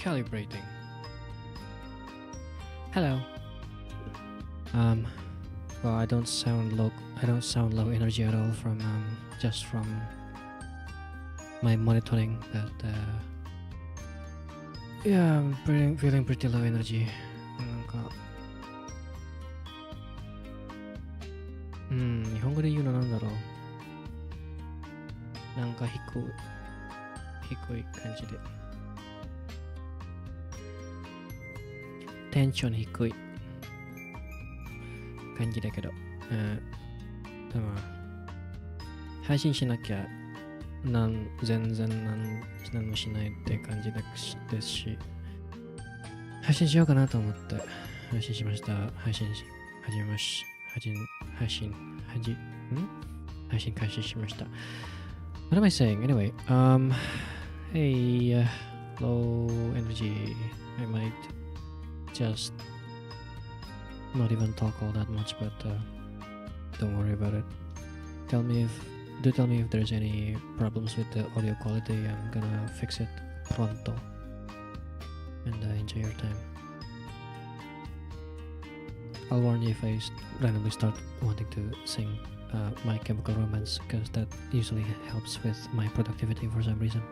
Calibrating. Hello. Um, well, I don't sound low. I don't sound low energy at all from just from my monitoring. But yeah, I'm feeling pretty low energy. なんか、日本語で言うのなんだろう。なんか低い感じで。テンション低い感じだけど、でも配信しなきゃ全然何もしないって感じですし、配信しようかなと思って配信しました。配信開始しました。What am I saying? Anyway, hey, low energy. I might just not even talk all that much, but don't worry about it. Tell me if there's any problems with the audio quality. I'm gonna fix it pronto. And enjoy your time. I'll warn you if I randomly start wanting to sing My Chemical Romance, because that usually helps with my productivity for some reason.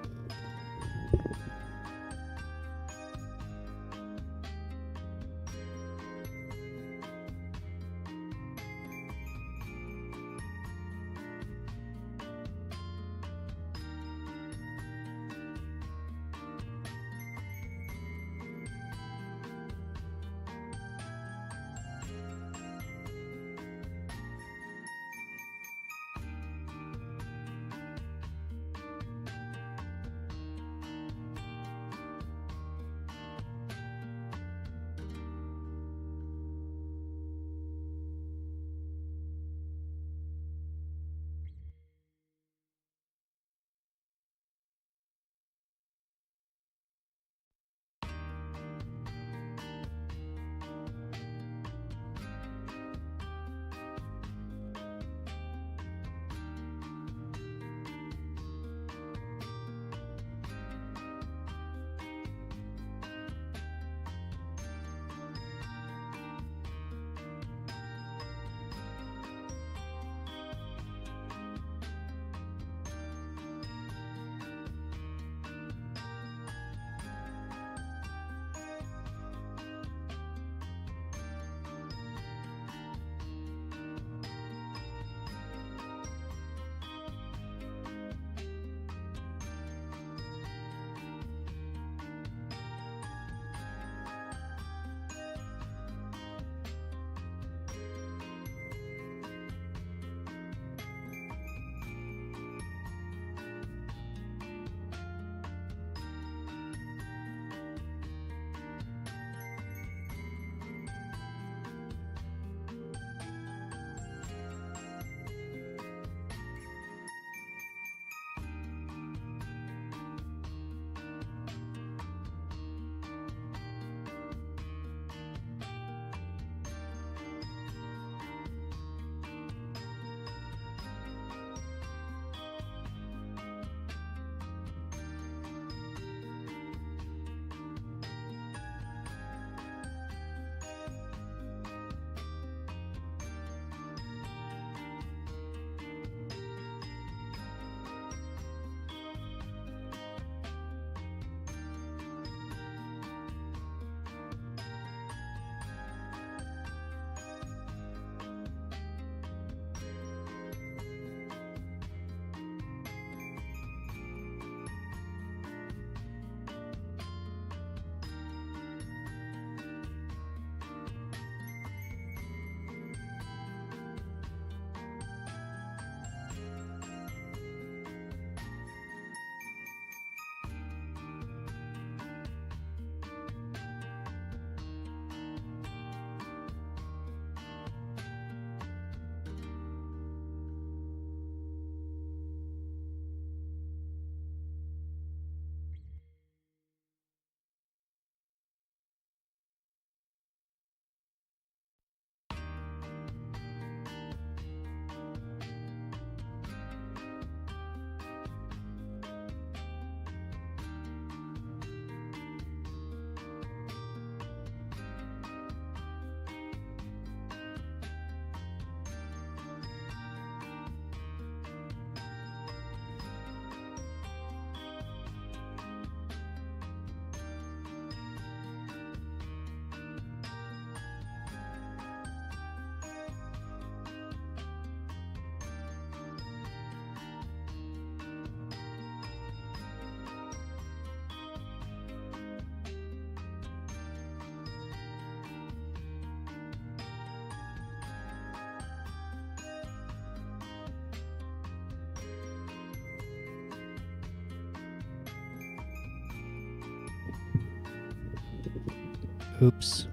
Oops.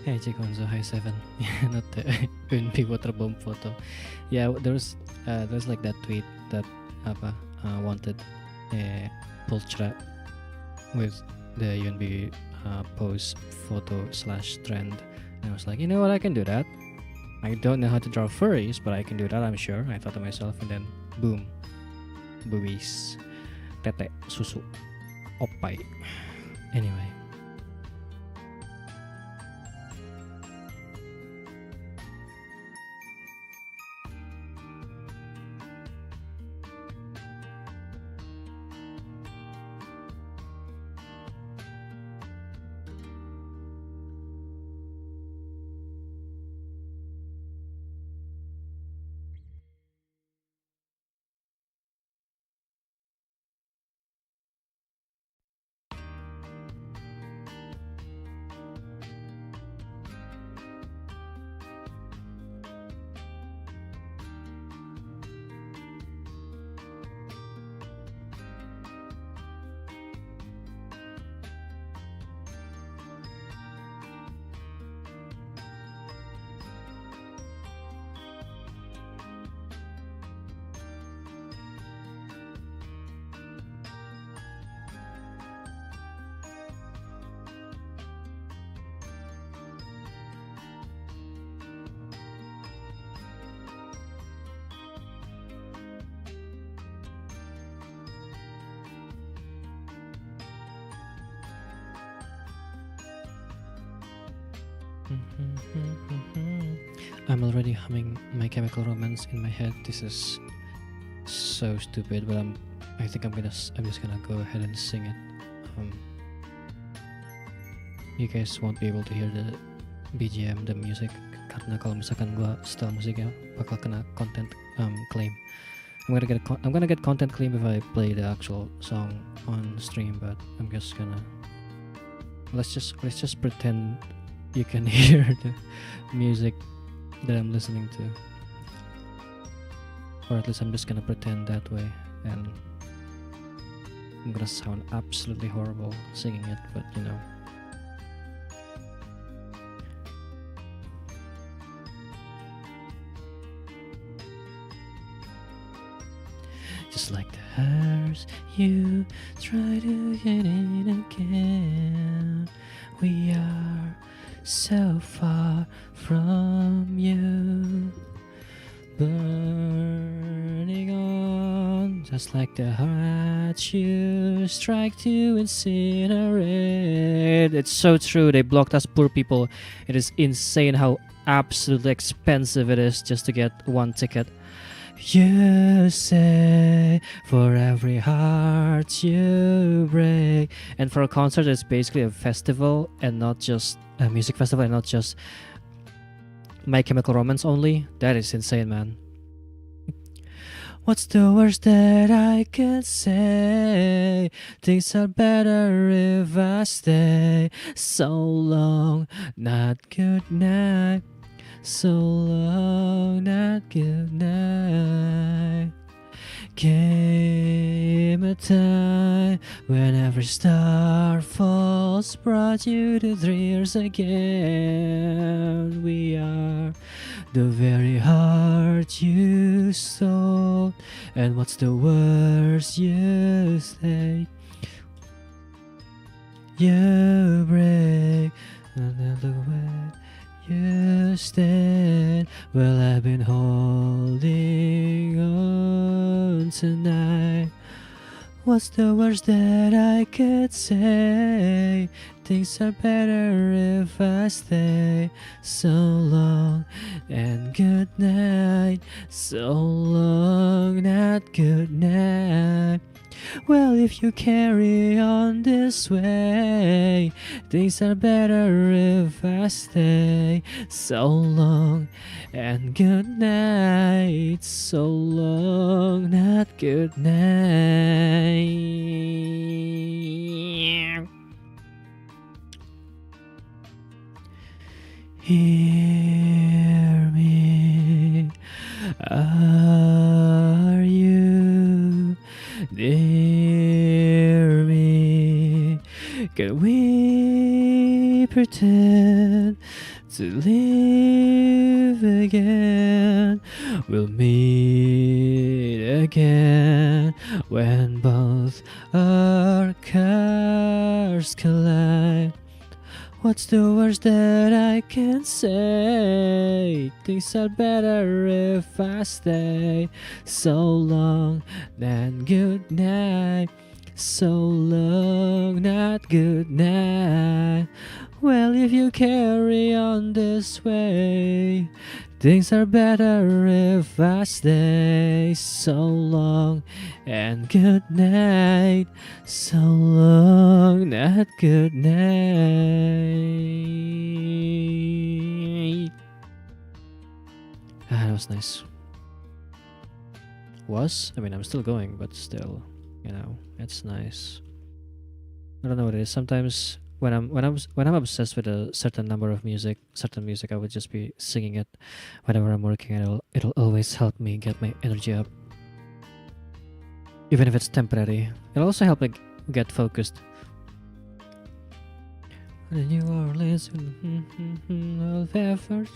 Hey Chikonzo, hi Seven. Not the UNB waterbomb photo. Yeah, there's like that tweet that wanted a pulchra with the UNB pose photo / trend, and I was like, you know what, I can do that. I don't know how to draw furries, but I can do that, I'm sure. I thought to myself, and then boom, boobies, tete, susu, opai. Anyway. I'm already humming My Chemical Romance in my head. This is so stupid, but I think I'm just gonna go ahead and sing it. You guys won't be able to hear the BGM, the music, karena kalau misalkan gua setel musiknya bakal kena content claim. I'm gonna get content claim if I play the actual song on stream, but I'm just gonna let's just pretend you can hear the music that I'm listening to, or at least I'm just gonna pretend that way, and I'm gonna sound absolutely horrible singing it, but you know. Just like the hairs, you try to get in again. We are so far from you, burning on, just like the heart you strike to incinerate. It's so true, they blocked us poor people. It is insane how absolutely expensive it is just to get one ticket. You say for every heart you break, and for a concert it's basically a festival and not just a music festival and not just My Chemical Romance only. That is insane, man. What's the worst that I can say? Things are better if I stay. So long, not good night. So long, not good night. Came a time when every star falls, brought you to 3 years again. We are the very heart you stole. And what's the worst you say? You break another way. You stand. Well, I've been holding on tonight. What's the worst that I could say? Things are better if I stay. So long and good night. So long, not good night. Well, if you carry on this way, things are better if I stay. So long and good night. So long, not good night. Hear me, are you near me? Can we pretend to live again? We'll meet again when both our cars collide. What's the worst that I can say? Things are better if I stay. So long, then good night. So long, not good night. Well, if you carry on this way, things are better if I stay. So long and good night. So long, not good night. That was nice. I mean, I'm still going, but still, it's nice. I don't know what it is. Sometimes when I'm obsessed with a certain number of certain music, I would just be singing it whenever I'm working, and it'll always help me get my energy up, even if it's temporary. It'll also help me get focused. When you are listening, of every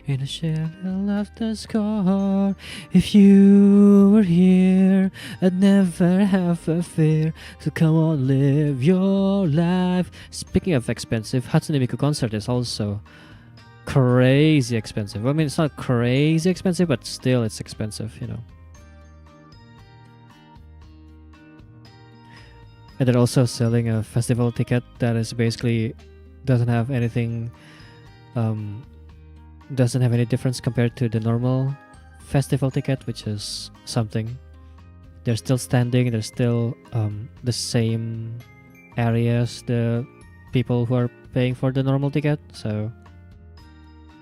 in a shadow of the scar. If you were here, I'd never have a fear. So come on, live your life. Speaking of expensive, Hatsune Miku concert is also crazy expensive. I mean, it's not crazy expensive, but still it's expensive, And they're also selling a festival ticket that is basically doesn't have anything, doesn't have any difference compared to the normal festival ticket, which is something. They're still standing, they're still the same areas, the people who are paying for the normal ticket, so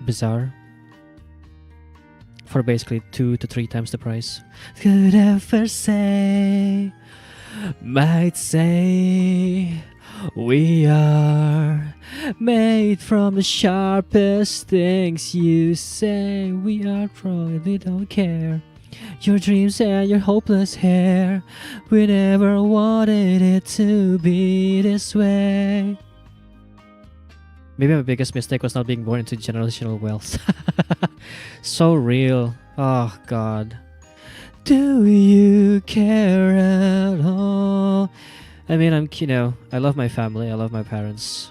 bizarre. For basically 2 to 3 times the price. Could ever say, might say, we are made from the sharpest things you say. We are probably don't care. Your dreams and your hopeless hair. We never wanted it to be this way. Maybe my biggest mistake was not being born into generational wealth. So real. Oh God. Do you care at all? I mean, I love my family, I love my parents.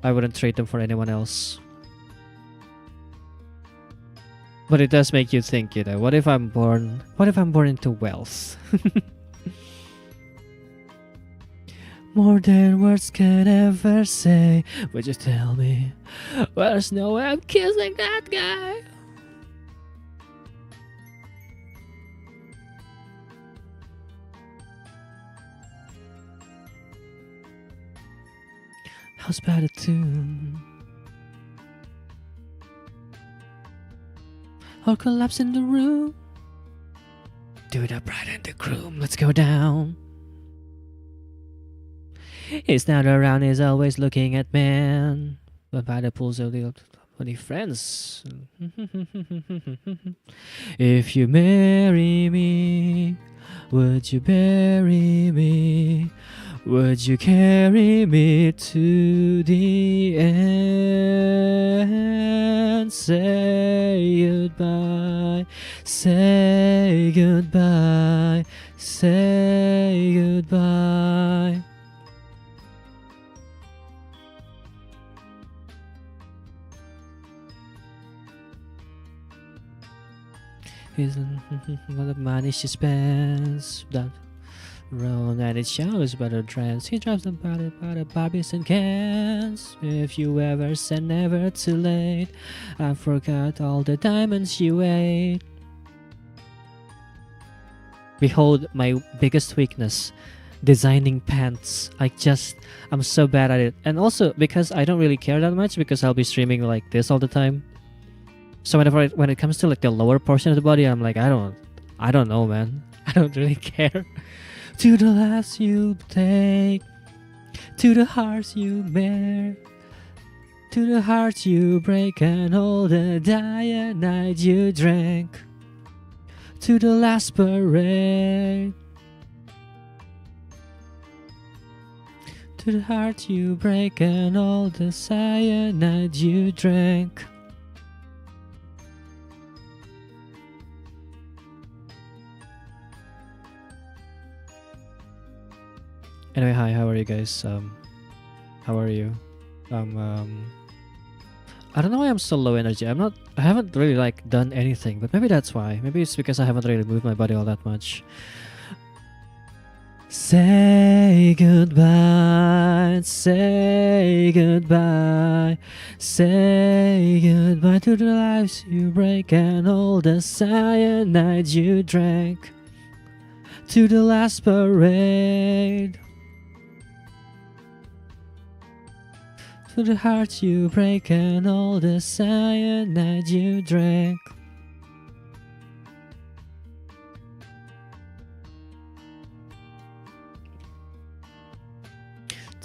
I wouldn't trade them for anyone else. But it does make you think, what if I'm born into wealth? More than words can ever say. Would you tell me there's no way I'm kissing that guy? How's bad a tune? Or collapse in the room? Do the bride and the groom, let's go down. He's not around, he's always looking at man. But by the pools of the only friends. If you marry me, would you bury me? Would you carry me to the end? Say goodbye, say goodbye, say goodbye. Isn't what the money she spends that Roll and it shows better trends. He drives about it, Barbies and cans. If you ever said never too late, I forgot all the diamonds you ate. Behold my biggest weakness, designing pants. I'm so bad at it. And also because I don't really care that much because I'll be streaming like this all the time. So when it comes to like the lower portion of the body, I'm like, I don't know, man. I don't really care. To the laughs you take, to the hearts you bear, to the hearts you break and all the night you drank, to the last parade, to the heart you break and all the cyanide you drank. Anyway, hi, how are you guys? How are you? I don't know why I'm so low energy. I haven't really like done anything, but maybe that's why. Maybe it's because I haven't really moved my body all that much. Say goodbye, say goodbye, say goodbye to the lives you break and all the cyanide you drank, to the last parade, to the heart you break and all the cyanide you drank.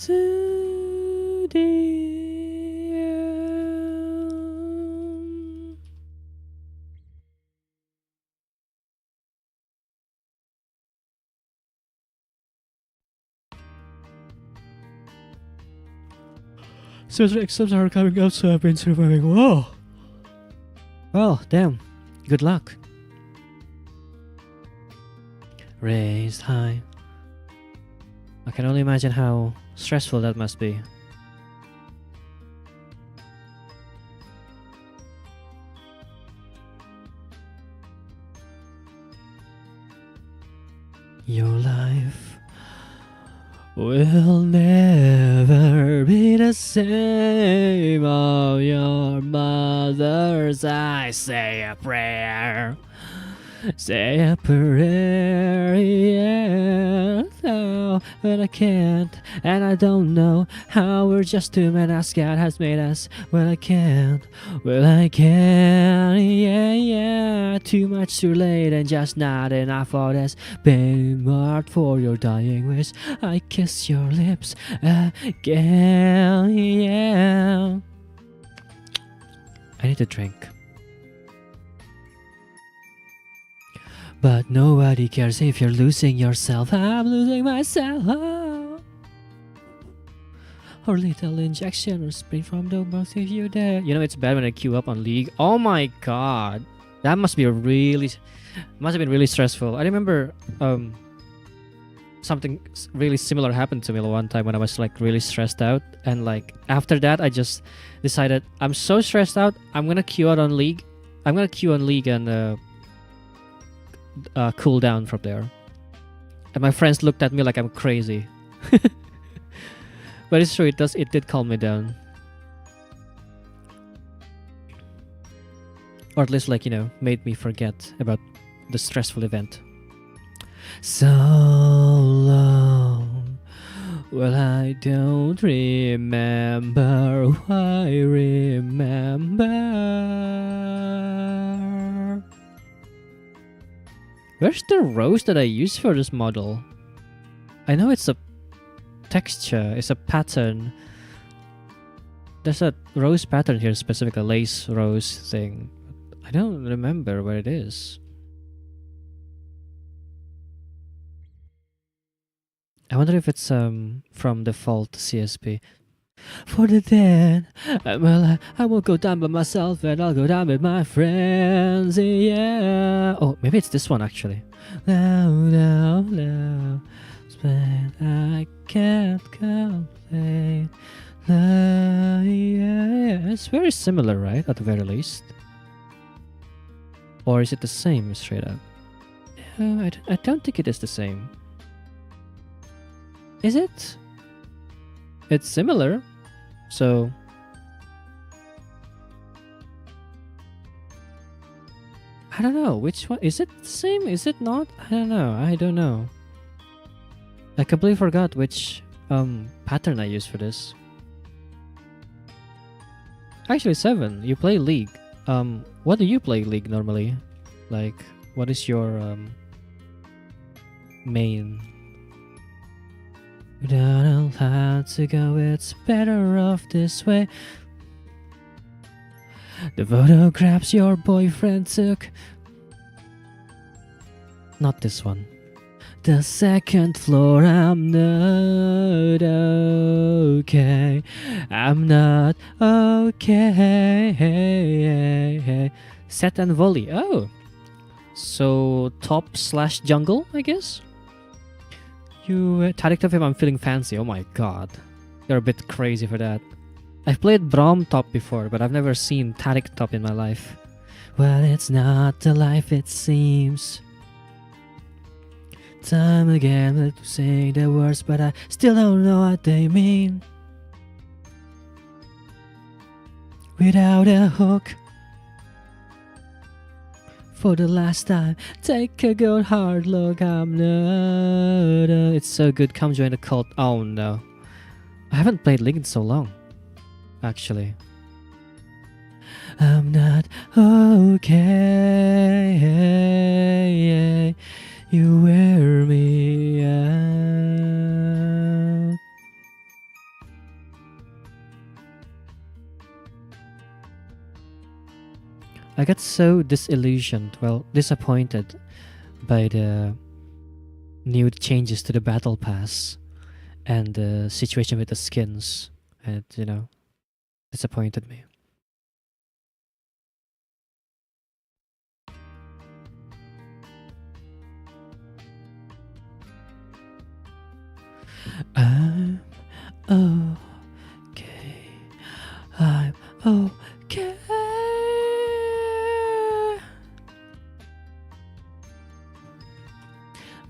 To the end. So the exams are coming up, so I've been surviving. Whoa! Well, damn. Good luck. Raised high. I can only imagine how stressful that must be. Your life will never be the same. Oh, your mother's eyes say a prayer. Say a prayer, yeah. Oh, but I can't, and I don't know how we're just two men as God has made us. Well, I can't, yeah, yeah. Too much too late and just not enough for this. Been marked for your dying wish. I kiss your lips again, yeah. I need a drink. But nobody cares if you're losing yourself. I'm losing myself. Or little injection or spring from the box if you're there. You know, it's bad when I queue up on League. Oh my god. That must have been really stressful. I remember something really similar happened to me one time when I was like really stressed out. And like after that, I just decided I'm so stressed out. I'm going to queue out on League. I'm going to queue on League and cool down from there. And my friends looked at me like I'm crazy. But it's true, it did calm me down. Or at least like, you know, made me forget about the stressful event. So long. Well, I don't remember why I remember. Where's the rose that I use for this model? I know it's a texture, it's a pattern. There's a rose pattern here, specific a lace rose thing. I don't remember where it is. I wonder if it's from default CSP. For the dead, well, I won't go down by myself, and I'll go down with my friends, yeah. Oh, maybe it's this one actually. No, I can't complain. Yeah. It's very similar, right? At the very least. Or is it the same straight up? No, I don't think it is the same. Is it? It's similar. So I don't know which one. Is it the same? Is it not? I don't know. I don't know. I completely forgot which pattern I used for this. Actually, 7. You play League. What do you play League normally? Like, what is your main? You don't have to go. It's better off this way. The photographs your boyfriend took. Not this one. The second floor, I'm not okay. I'm not okay. Set and volley. Oh. So top/jungle, I guess? You Taric top if I'm feeling fancy. Oh my god. You're a bit crazy for that. I've played Braum top before, but I've never seen Taric top in my life. Well, it's not the life it seems. Time again to say the words, but I still don't know what they mean. Without a hook. For the last time, take a good hard look. I'm not. It's so good. Come join the cult. Oh no. I haven't played League in so long. Actually. I'm not okay. You wear me out. I got so disillusioned, disappointed by the new changes to the battle pass and the situation with the skins. And, disappointed me. I'm okay. I'm okay.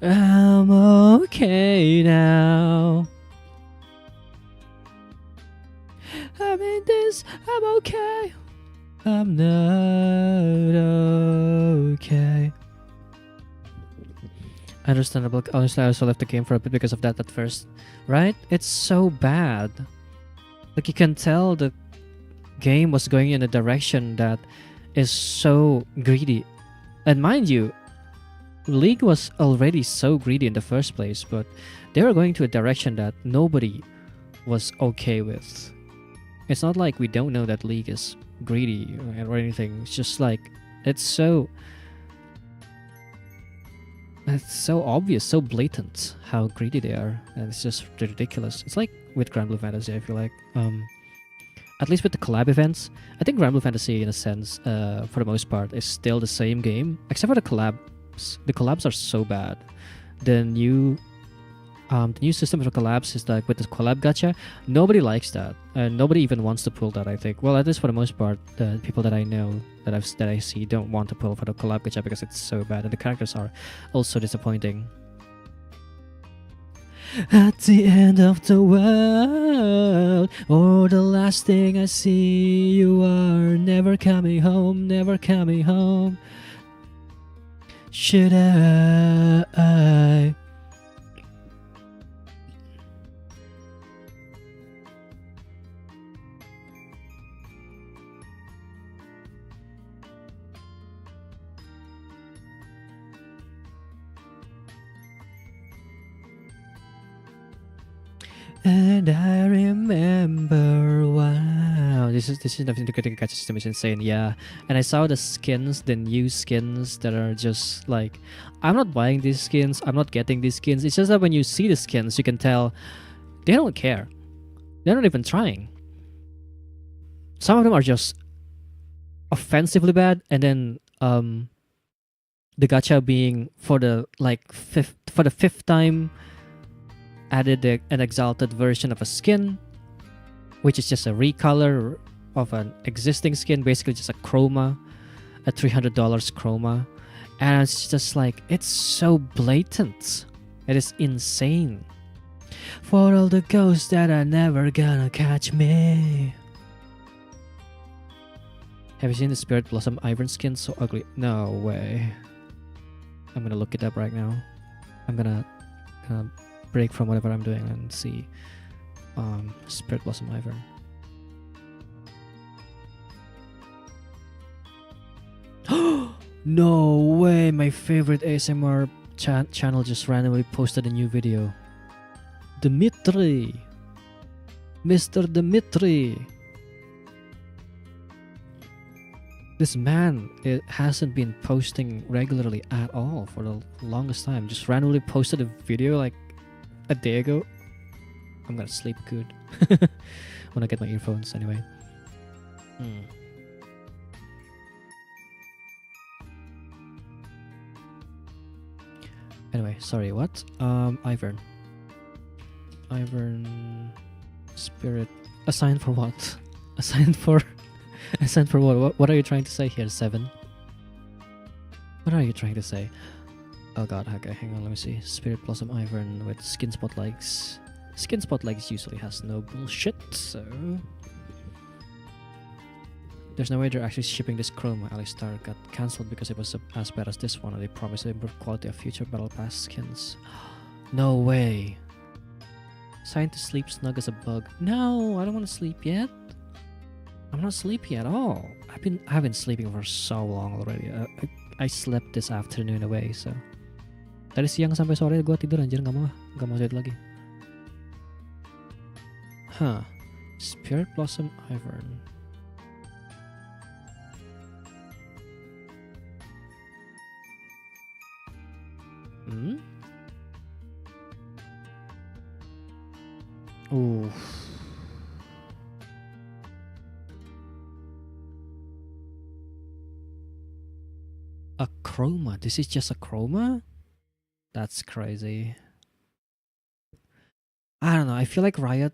I'm okay now. I'm in this. I'm okay. I'm not okay. Understandable. Honestly, I also left the game for a bit because of that at first. Right? It's so bad. Like, you can tell the game was going in a direction that is so greedy. And mind you, League was already so greedy in the first place, but they were going to a direction that nobody was okay with. It's not like we don't know that League is greedy or anything. It's just like, it's so obvious, so blatant how greedy they are, and it's just ridiculous. It's like with Grand Blue Fantasy, I feel like. At least with the collab events, I think Grand Blue Fantasy, in a sense, for the most part, is still the same game, except for the collabs. The collabs are so bad. The new system for collabs is like with the collab gacha. Nobody likes that, and nobody even wants to pull that. I think. Well, at least for the most part, the people that I know that I see don't want to pull for the collab gacha because it's so bad, and the characters are also disappointing. At the end of the world, or the last thing I see, you are never coming home, never coming home. Should I? And I remember, wow, this is definitely the critical gacha system is insane, yeah. And I saw the skins, the new skins that are just like, I'm not buying these skins, I'm not getting these skins. It's just that when you see the skins, you can tell they don't care. They're not even trying. Some of them are just offensively bad, and then the gacha being for the fifth time added an exalted version of a skin, which is just a recolor of an existing skin, basically just a chroma, a $300 chroma. And it's just like, it's so blatant. It is insane. For all the ghosts that are never gonna catch me. Have you seen the Spirit Blossom Ivern skin? So ugly. No way. I'm gonna look it up right now. I'm gonna break from whatever I'm doing and see Spirit Blossom Ivern. No way! My favorite ASMR channel just randomly posted a new video. Dimitri! Mr. Dimitri! This man, it hasn't been posting regularly at all for the longest time. Just randomly posted a video like a day ago. I'm gonna sleep good when I get my earphones anyway. Anyway, sorry, what? Ivern. Ivern Spirit. Assigned for what? Assigned for assigned for what? What are you trying to say here, Seven? What are you trying to say? Oh god, okay, hang on, let me see. Spirit Blossom Ivern with skin spot legs. Skin spot legs usually has no bullshit, so there's no way they're actually shipping this chroma. Alistar got cancelled because it was as bad as this one, and they promised to improve quality of future battle pass skins. No way. Scientist sleep snug as a bug. No, I don't want to sleep yet. I'm not sleepy at all. I've been sleeping for so long already. I slept this afternoon away, so dari siang sampai sore gue tidur anjir, nggak mau tidur lagi. Huh. Spirit Blossom Ivern. Ooh. A chroma? This is just a chroma? That's crazy. I don't know, I feel like Riot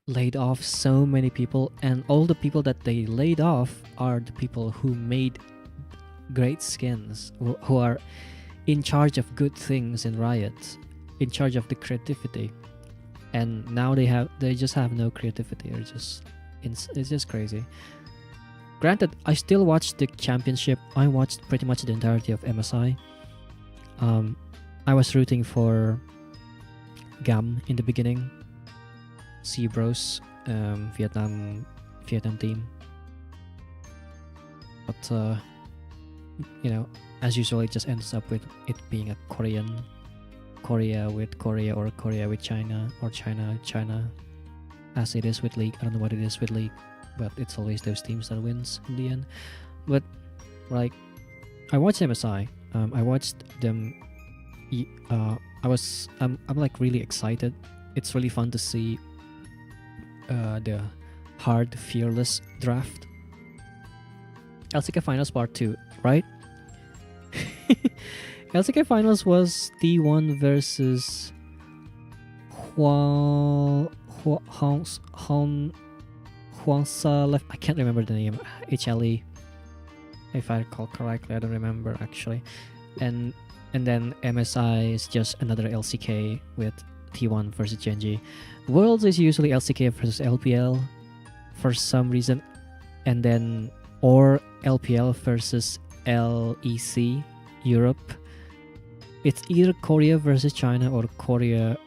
laid off so many people, and all the people that they laid off are the people who made great skins, who are in charge of good things in Riot, in charge of the creativity. And now they just have no creativity. It's just crazy. Granted, I still watched the championship. I watched pretty much the entirety of MSI. I was rooting for Gam in the beginning. Seabros, Vietnam team. But you know, as usual, it just ends up with it being a Korea with Korea, or Korea with China, or China, as it is with League. I don't know what it is with League, but it's always those teams that wins in the end. But like, I watched MSI. I watched them. I'm like really excited. It's really fun to see the hard fearless draft. LCK Finals Part 2, right? LCK Finals was T1 versus Huangsa left. I can't remember the name. HLE, if I recall correctly. I don't remember actually. And then MSI is just another LCK with T1 versus Genji. Worlds is usually LCK versus LPL for some reason, and then or LPL versus LEC Europe. It's either Korea versus China or Korea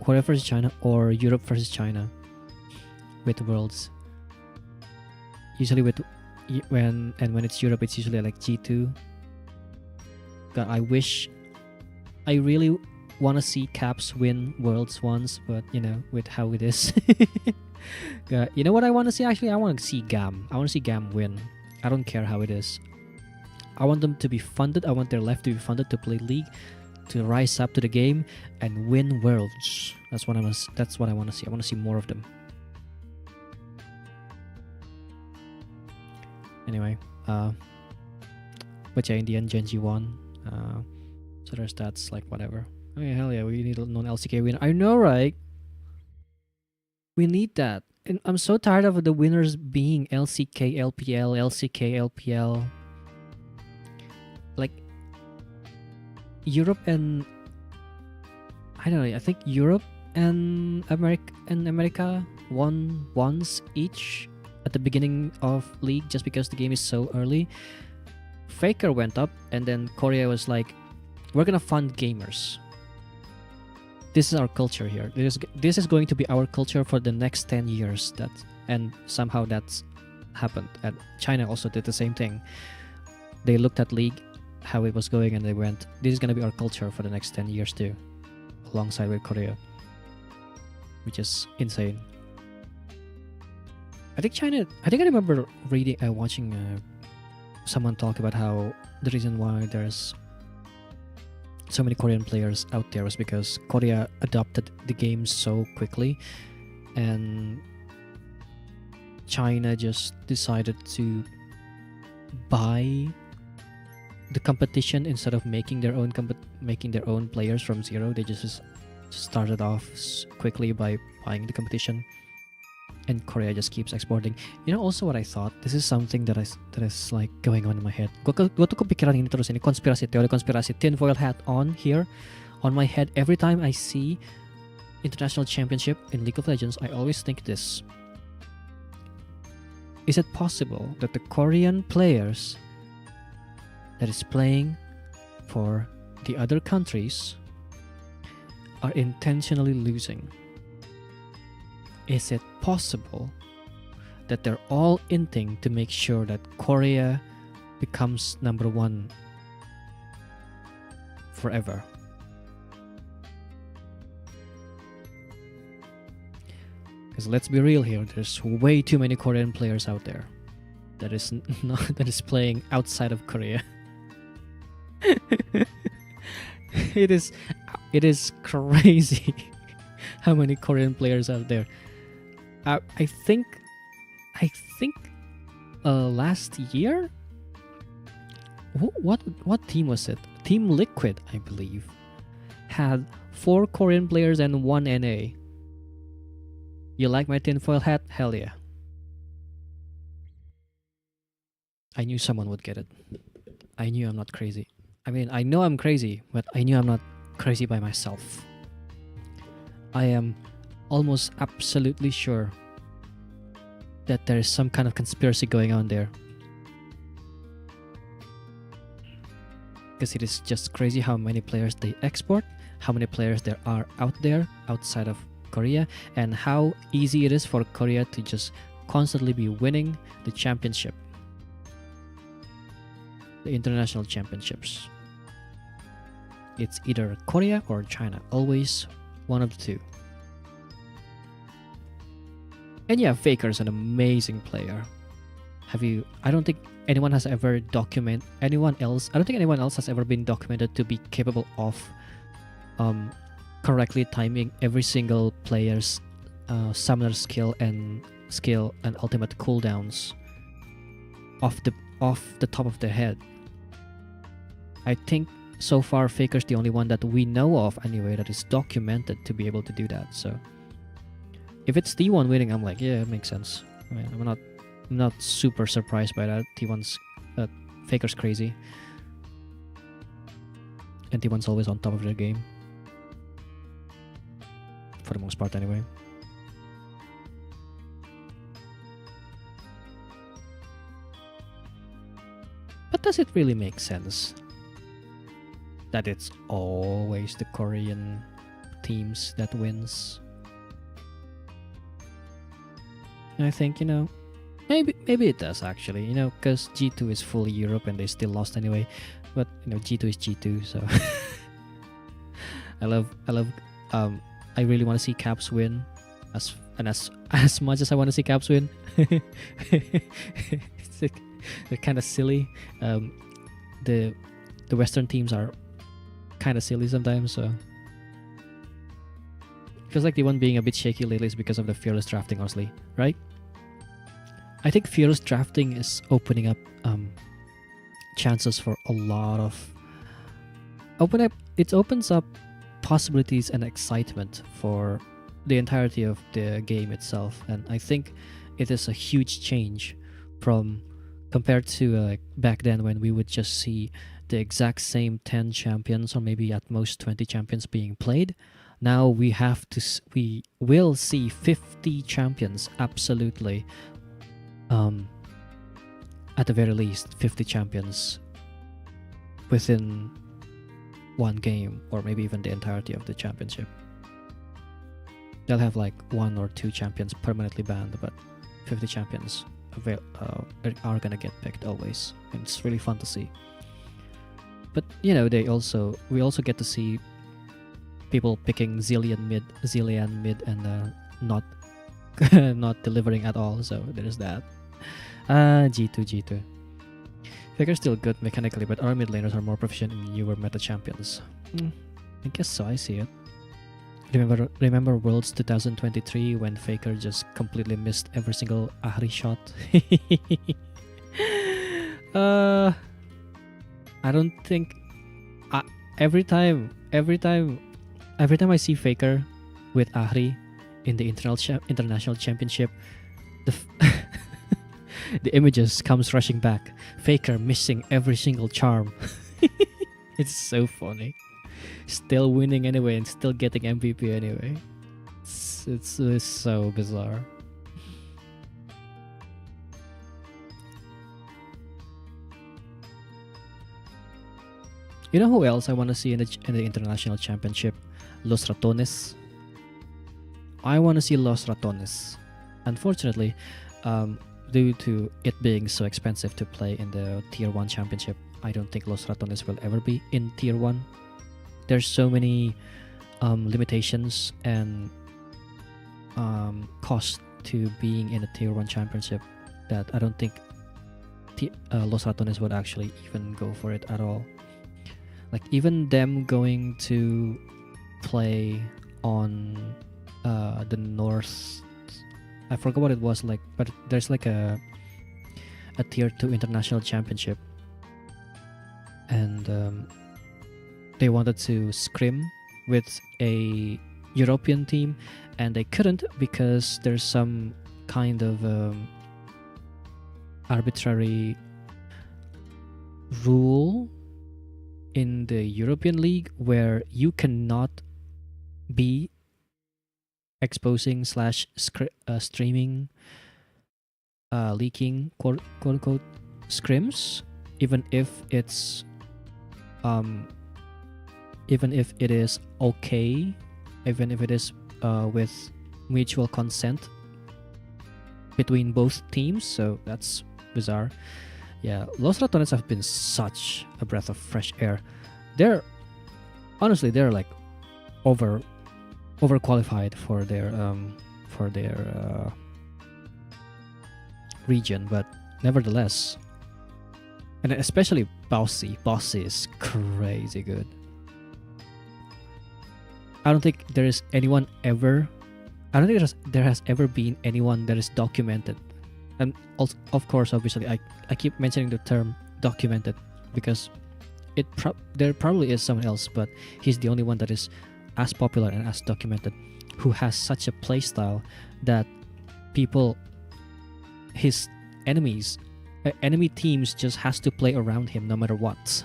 versus China or Europe versus China with Worlds. Usually when it's Europe, it's usually like G2. God, I really want to see Caps win Worlds once, but you know, with how it is. God, you know what I want to see? Actually, I want to see Gam. I want to see Gam win. I don't care how it is. I want them to be funded. I want their life to be funded to play League, to rise up to the game and win Worlds. That's what I want to see. I want to see more of them. Anyway, but yeah, in the end, Genji won. So their stats, like whatever. Okay, hell yeah, we need a non-LCK win. I know, right? We need that. And I'm so tired of the winners being LCK, LPL, LCK, LPL. Like, Europe and... I don't know, I think Europe America won once each at the beginning of league just because the game is so early. Faker went up, and then Korea was like, "We're gonna fund gamers. This is our culture here. This is going to be our culture for the next 10 years." And somehow that's happened. And China also did the same thing. They looked at league, how it was going, and they went, "This is gonna be our culture for the next 10 years too," alongside with Korea, which is insane. I think I remember watching someone talk about how the reason why there's so many Korean players out there was because Korea adopted the game so quickly, and China just decided to buy the competition instead of making their own players from zero. They just started off quickly by buying the competition, and Korea just keeps exporting. You know, also what I thought, this is something that is like going on in my head. Gua tuh kepikiran ini terus, ini teori konspirasi, tinfoil hat on here on my head every time I see international championship in League of Legends. I always think this: is it possible that the Korean players that is playing for the other countries are intentionally losing? Is it possible that they're all inting to make sure that Korea becomes number one forever? Because let's be real here, there's way too many Korean players out there that is playing outside of Korea. It is crazy how many Korean players out there. I think last year, what team was it? Team Liquid, I believe, had 4 Korean players and 1 NA. You like my tinfoil hat? Hell yeah. I knew someone would get it. I knew I'm not crazy. I mean, I know I'm crazy, but I knew I'm not crazy by myself. I am almost absolutely sure that there is some kind of conspiracy going on there. Because it is just crazy how many players they export, how many players there are out there outside of Korea, and how easy it is for Korea to just constantly be winning the championship. The international championships. It's either Korea or China, always one of the two. And yeah, Faker's an amazing player. I don't think anyone else has ever been documented to be capable of correctly timing every single player's summoner skill and ultimate cooldowns off the top of their head. I think so far Faker's the only one that we know of anyway that is documented to be able to do that. So if it's T1 winning, I'm like, yeah, it makes sense. I mean, I'm not super surprised by that. Faker's crazy, and T1's always on top of their game for the most part, anyway. But does it really make sense that it's always the Korean teams that wins? And I think, maybe it does actually, because G2 is fully Europe and they still lost anyway. But G2 is G2, so I really want to see Caps win, as much as I want to see Caps win. They're kind of silly. The Western teams are kind of silly sometimes, so feels like the one being a bit shaky lately is because of the fearless drafting, honestly, right? I think fearless drafting is opening up chances for a lot of it opens up possibilities and excitement for the entirety of the game itself, and I think it is a huge change from compared to back then when we would just see the exact same 10 champions or maybe at most 20 champions being played. Now we will see 50 champions, absolutely. Um, at the very least, 50 champions within one game, or maybe even the entirety of the championship. They'll have like 1 or 2 champions permanently banned, but 50 champions are gonna get picked always, and it's really fun to see. But we also get to see people picking Zillion mid, and not not delivering at all. So there's that. G2. Faker's still good mechanically, but our mid laners are more proficient in newer meta champions. I guess so. I see it. Remember Worlds 2023 when Faker just completely missed every single Ahri shot? I don't think. Every time I see Faker with Ahri in the international championship, the images comes rushing back. Faker missing every single charm. It's so funny. Still winning anyway and still getting MVP anyway. It's so bizarre. You know who else I want to see in the international championship? Los Ratones. I want to see Los Ratones. Unfortunately, due to it being so expensive to play in the Tier 1 championship, I don't think Los Ratones will ever be in Tier 1. There's so many limitations and cost to being in a Tier 1 championship that I don't think Los Ratones would actually even go for it at all. Like, even them going to play on the North, I forgot what it was like, but there's like a Tier 2 international championship, and they wanted to scrim with a European team, and they couldn't because there's some kind of arbitrary rule in the European League where you cannot be exposing / streaming leaking quote unquote scrims, even if it is okay, even if it is with mutual consent between both teams. So that's bizarre. Yeah, Los Ratones have been such a breath of fresh air. They're like overqualified for their region, but nevertheless, and especially Bossy is crazy good. I don't think there has ever been anyone that is documented. And also, of course, obviously, I keep mentioning the term documented because there probably is someone else, but he's the only one that is as popular and as documented, who has such a playstyle that his enemy teams just has to play around him no matter what.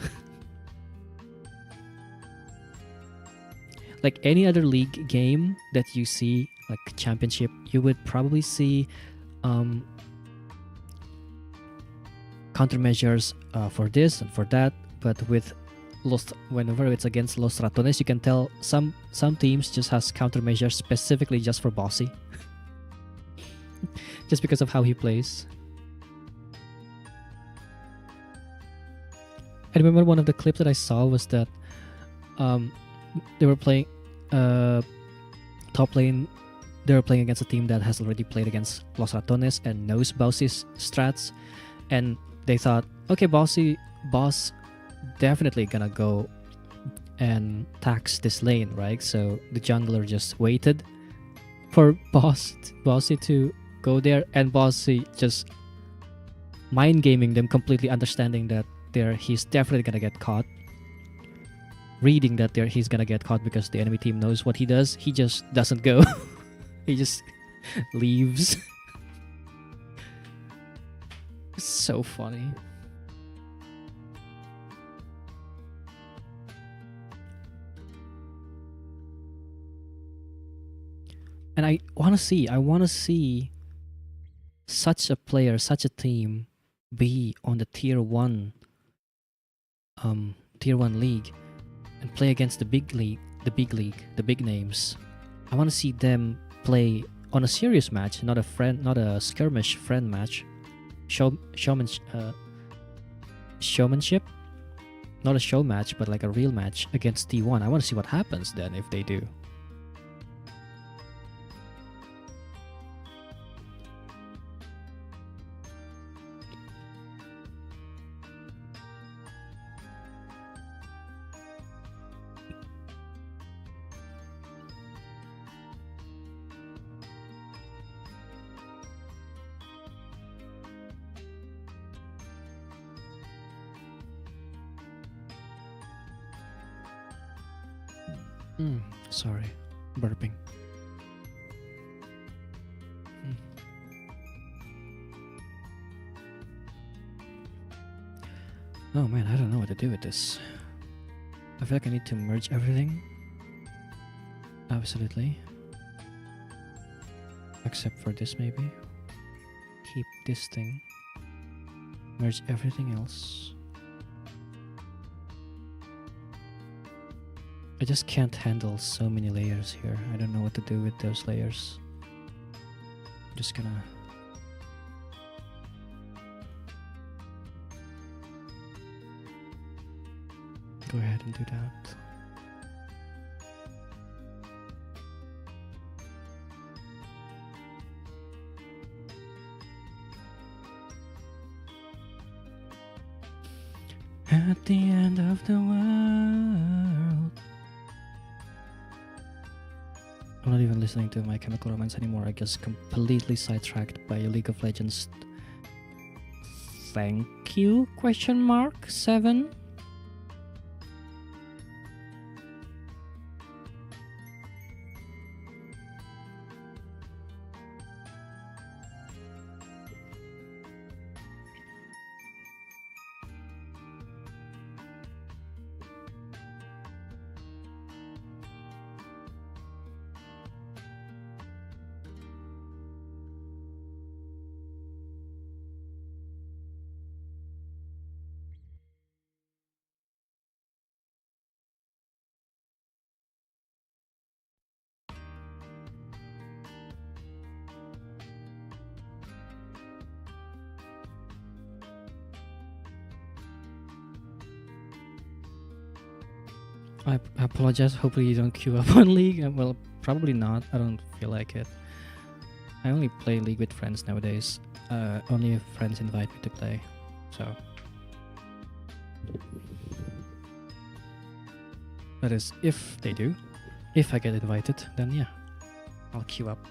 Like any other league game that you see, like championship, you would probably see countermeasures for this and for that, but whenever it's against Los Ratones, you can tell some teams just has countermeasures specifically just for Bossy. Just because of how he plays. I remember one of the clips that I saw was that they were playing top lane. They were playing against a team that has already played against Los Ratones and knows Bossy's strats, and they thought, okay, boss definitely gonna go and tax this lane, right? So the jungler just waited for Bossy to go there, and Bossy just mind gaming them, completely understanding that he's definitely gonna get caught, reading that he's gonna get caught because the enemy team knows what he does. He just doesn't go. He just leaves. It's so funny. And I want to see such a player, such a team be on the tier 1 league and play against the big league, the big names. I want to see them play on a serious match, not a skirmish friend match. Showmanship, not a show match, but like a real match against T1. I want to see what happens then if they do. Sorry, burping. Oh man, I don't know what to do with this. I feel like I need to merge everything. Absolutely. Except for this, maybe. Keep this thing. Merge everything else. I just can't handle so many layers here. I don't know what to do with those layers. I'm just gonna... go ahead and do that. At the end of the world. I'm not even listening to My Chemical Romance anymore. I guess completely sidetracked by League of Legends. Thank you? Question mark 7. I apologize. Hopefully you don't queue up on League. Well, probably not. I don't feel like it. I only play League with friends nowadays. Only if friends invite me to play. So that is if they do. If I get invited, then yeah, I'll queue up.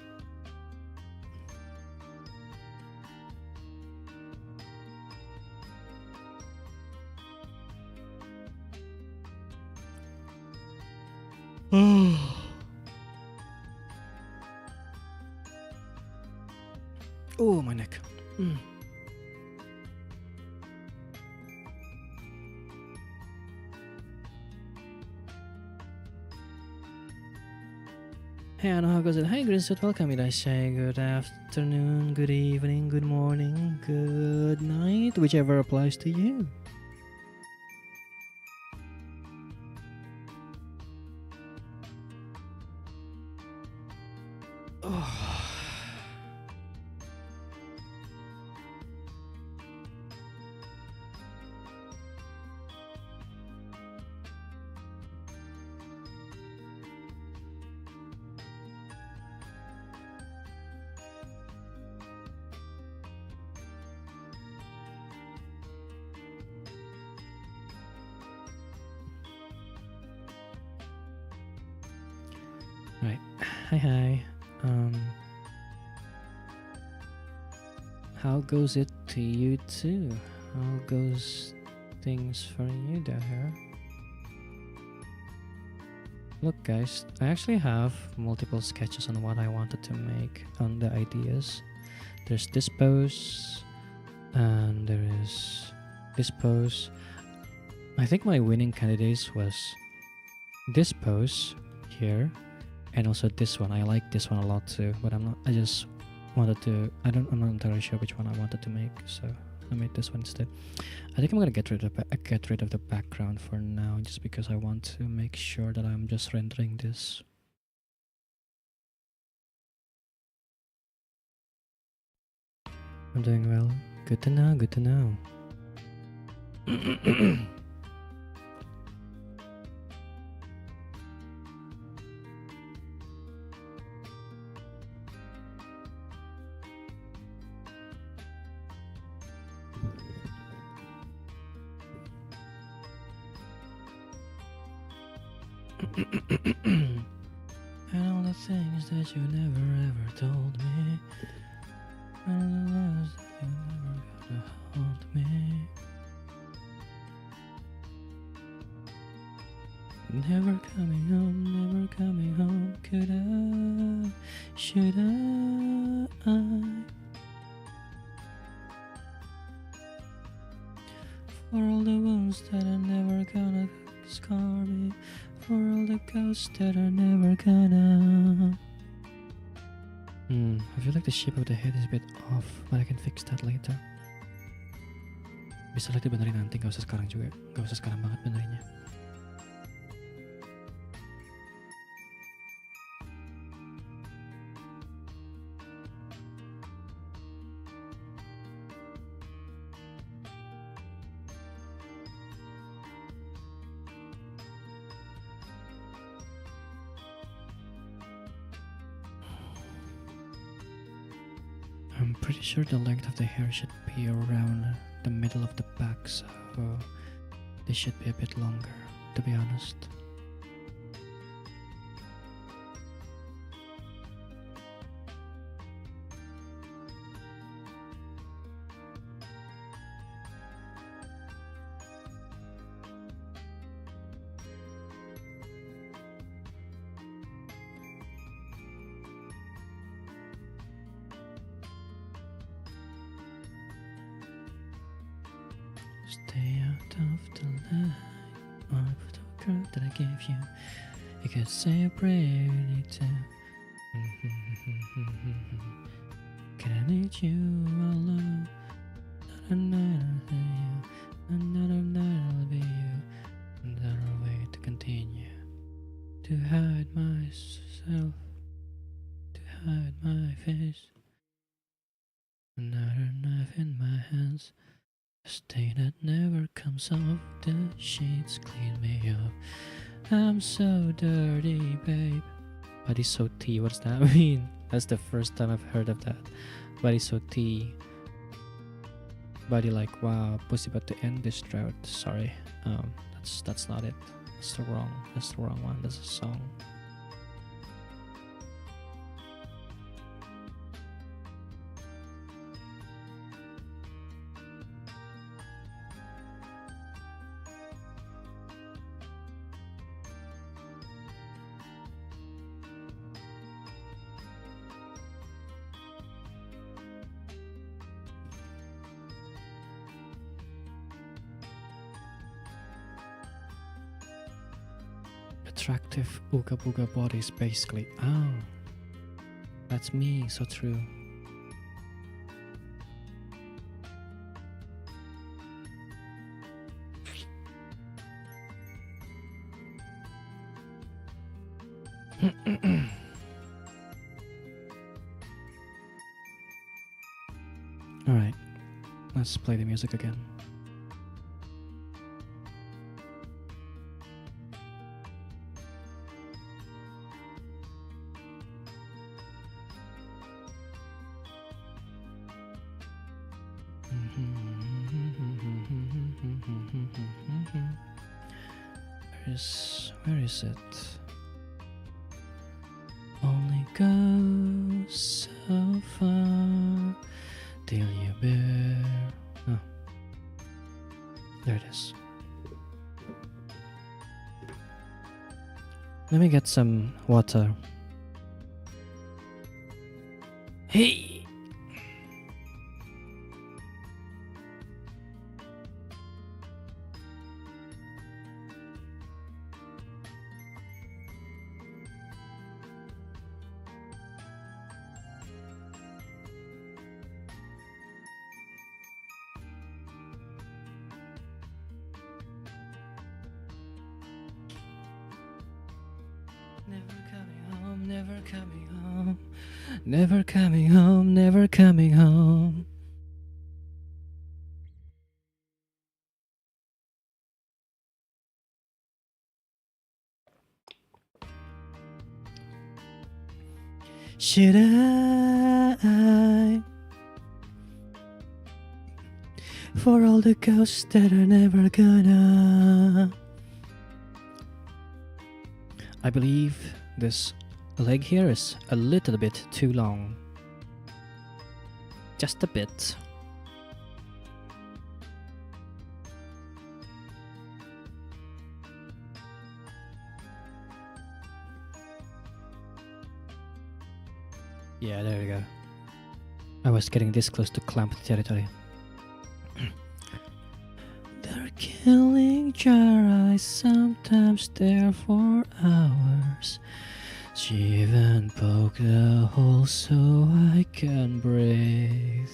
Oh, my neck. Hey, Anna, how goes it? Hi, Grinsuit, welcome. Did I say good afternoon, good evening, good morning, good night, whichever applies to you. Right. Hi. How goes it to you too? How goes things for you down here? Look guys, I actually have multiple sketches on what I wanted to make, on the ideas. There's this pose, and there is this pose. I think my winning candidates was this pose here, And also this one, I like this one a lot too, but I just wanted to, I'm not entirely sure which one I wanted to make, so I made this one instead. I think I'm gonna get rid of the background for now, just because I want to make sure that I'm just rendering this. I'm doing well. Good to know, good to know. And all the things that you never ever told me, and the lies that you never gotta haunt me. Never coming home, could I, should I? For all the wounds that are never gonna scar me, for all the ghosts that are never gonna. I feel like the shape of the head is a bit off, but I can fix that later. Bisa lah dibenerin nanti, gak usah sekarang juga. Gak usah sekarang banget benerinnya. I'm pretty sure the length of the hair should be around the middle of the back, so this should be a bit longer, to be honest. Stay out of the light, or the girl that I gave you. You could say a prayer anytime. Can I need you alone? Another night I'll be you, another night I'll be you, another way to continue, to hide myself, to hide my face. Another knife in my hands, a stain that never comes off. The sheets clean me up. I'm so dirty, babe. Body so tea, what's that mean? That's the first time I've heard of that. Body so tea. Body like, wow, pussy about to end this drought. Sorry, that's not it. That's the wrong one. That's a song. Attractive ooga booga bodies, basically. Oh, that's me, so true. Alright, let's play the music again. Where is it? Only go so far till you bear. Oh, there it is. Let me get some water. Hey! never coming home, never coming home, never coming home. Should I, for all the ghosts that are never gonna. I believe this leg here is a little bit too long. Just a bit. Yeah, there we go. I was getting this close to clamped territory. They're killing jar eyes, sometimes there for hours. She even poked a hole so I can breathe.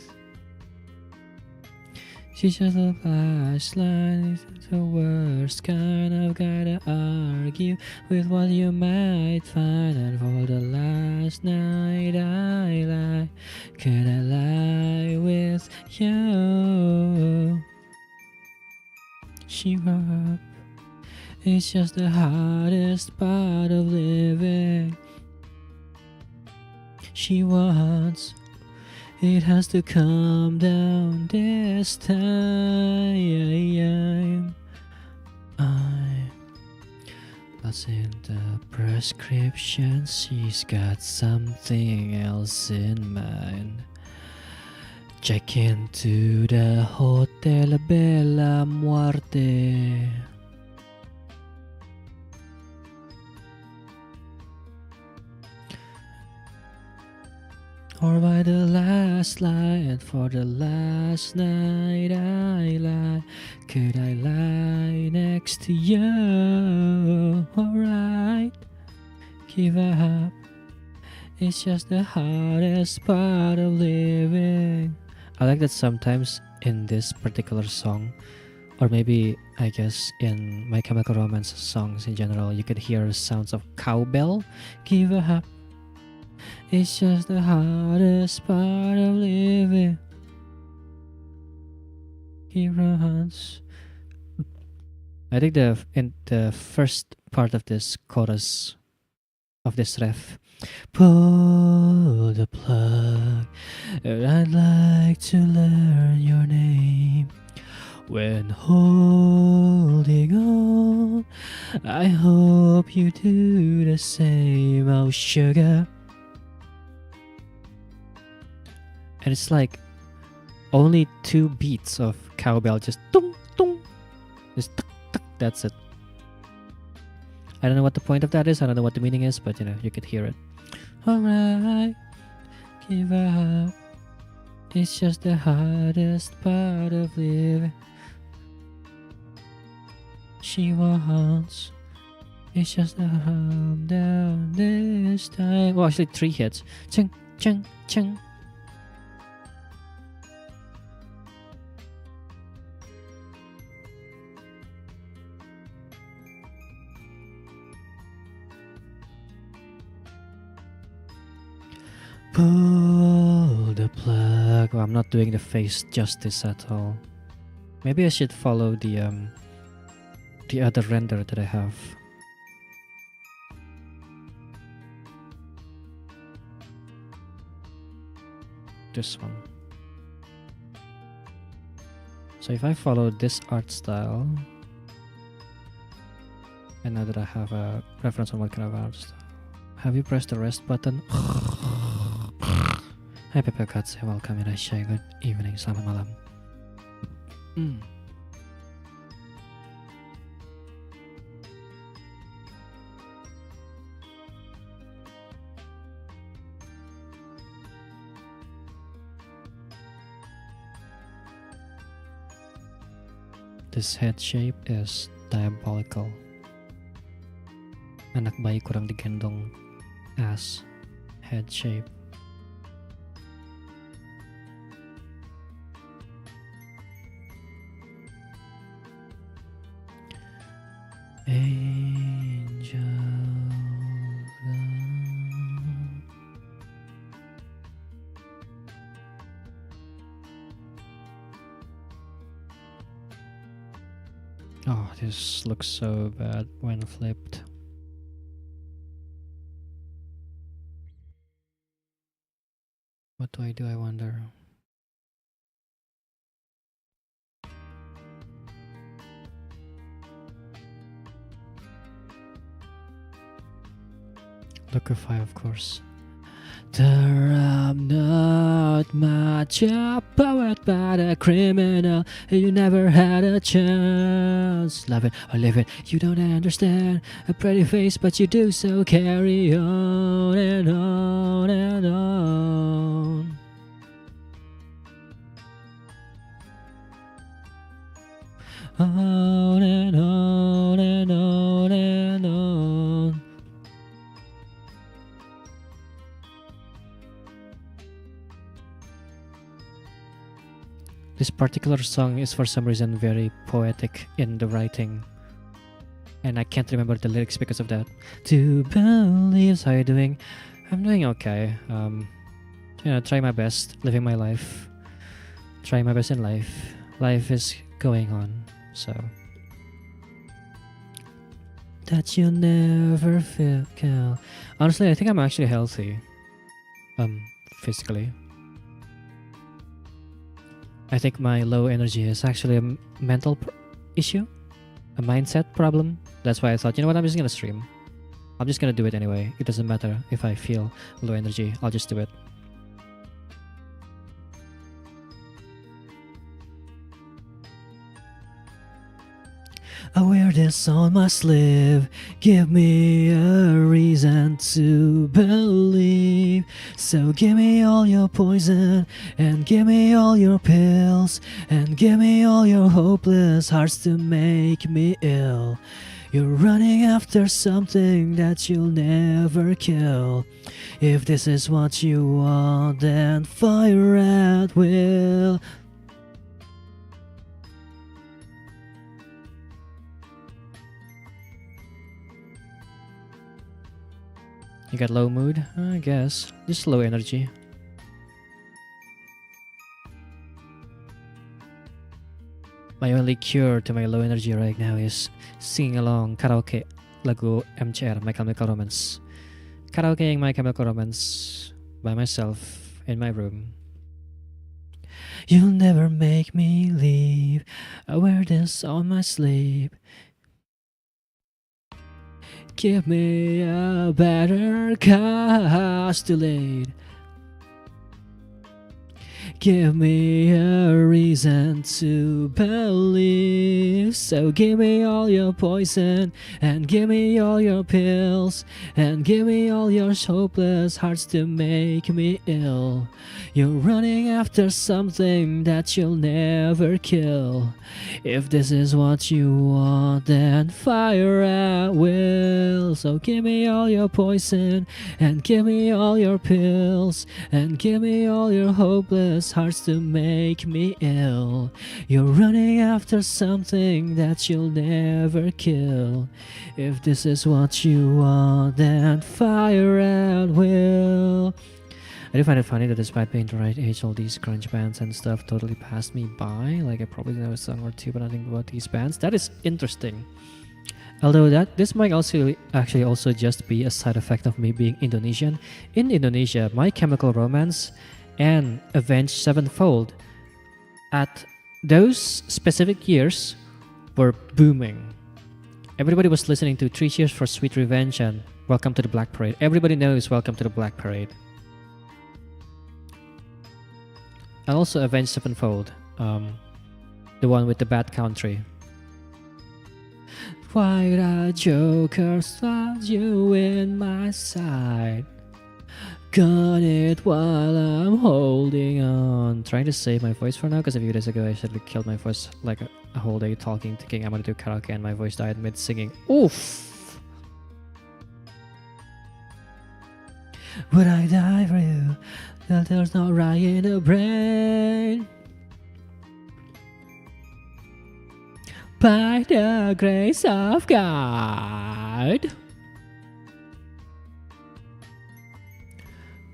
She's just a flashlight, the worst kind of guy to argue with what you might find. And for the last night I lie, could I lie with you? She up. It's just the hardest part of living. She wants, it has to come down this time. I'm lost in the prescription. She's got something else in mind. Check into the Hotel Bella Muerte. Or by the last light, for the last night I lie. Could I lie next to you? Alright, give up. It's just the hardest part of living. I like that sometimes in this particular song, or maybe I guess in My Chemical Romance songs in general, you could hear sounds of cowbell. Give up. It's just the hardest part of living. He runs. I think in the first part of this chorus of this ref, pull the plug, and I'd like to learn your name. When holding on, I hope you do the same. Oh, sugar. And it's like only 2 beats of cowbell, just tung tung, just tuk tuk. That's it. I don't know what the point of that is. I don't know what the meaning is, but you could hear it. Alright, give up. It's just the hardest part of living. She wants. It's just a calm down this time. Well, actually 3 hits. Chung chung chung. Pull the plug. Oh, I'm not doing the face justice at all. Maybe I should follow the other render that I have. This one. So if I follow this art style, and now that I have a reference on what kind of art style, have you pressed the rest button? Hai Pepekatse, welcome in Asia. Good evening, selamat malam. This head shape is diabolical. Anak bayi kurang digendong as head shape. Angels. Oh, this looks so bad when flipped. What do I wonder? Liquefy, of course. I'm not much a poet, but a criminal. You never had a chance. Love it or live it, you don't understand. A pretty face, but you do, so carry on and on and on. On and on and on and on. This particular song is for some reason very poetic in the writing. And I can't remember the lyrics because of that. To believe, how are you doing? I'm doing okay. Try my best, living my life. Trying my best in life. Life is going on, so. That you never feel kill. Honestly, I think I'm actually healthy. Physically. I think my low energy is actually a mental issue, a mindset problem. That's why I thought, you know what, I'm just gonna stream. I'm just gonna do it anyway. It doesn't matter if I feel low energy, I'll just do it. I wear this on my sleeve. Give me a reason to believe. So give me all your poison, and give me all your pills, and give me all your hopeless hearts to make me ill. You're running after something that you'll never kill. If this is what you want, then fire at will. You got low mood? I guess. Just low energy. My only cure to my low energy right now is singing along karaoke lagu MCR, My Chemical Romance. Karaokeing My Chemical Romance by myself in my room. You'll never make me leave. I wear this on my sleeve. Give me a better cause to lead. Give me a reason to believe. So give me all your poison, and give me all your pills, and give me all your hopeless hearts to make me ill. You're running after something that you'll never kill. If this is what you want, then fire at will. So give me all your poison, and give me all your pills, and give me all your hopeless hearts to make me ill. You're running after something that you'll never kill. If this is what you want, then fire at will. I do find it funny that despite being the right age, all these grunge bands and stuff totally passed me by. Like, I probably know a song or two, but nothing about these bands. That is interesting. Although this might also just be a side effect of me being Indonesian. In Indonesia, My Chemical Romance and Avenged Sevenfold at those specific years were booming. Everybody was listening to 3 Cheers for Sweet Revenge and Welcome to the Black Parade. Everybody knows Welcome to the Black Parade. And also Avenged Sevenfold, the one with the bad country. Why the Joker slaps you in my side? Got it while I'm holding on. Trying to save my voice for now, because a few days ago I actually killed my voice like a whole day talking, thinking I'm gonna do karaoke, and my voice died mid singing. Oof! Would I die for you? That there's no right in the brain. By the grace of God.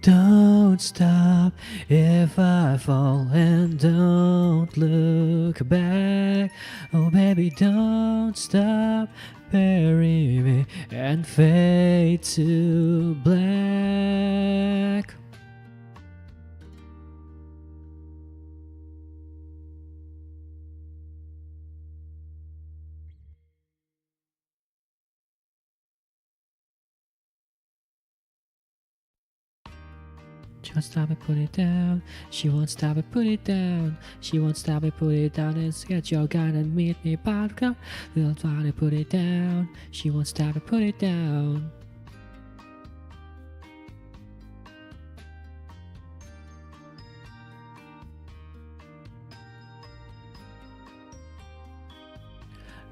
Don't stop if I fall, and don't look back. Oh baby, don't stop, bury me and fade to black. She won't stop it, put it down. She won't stop it, put it down. She won't stop it, put it down. Let's get your gun and meet me, partner. We'll try to put it down. She won't stop it, put it down.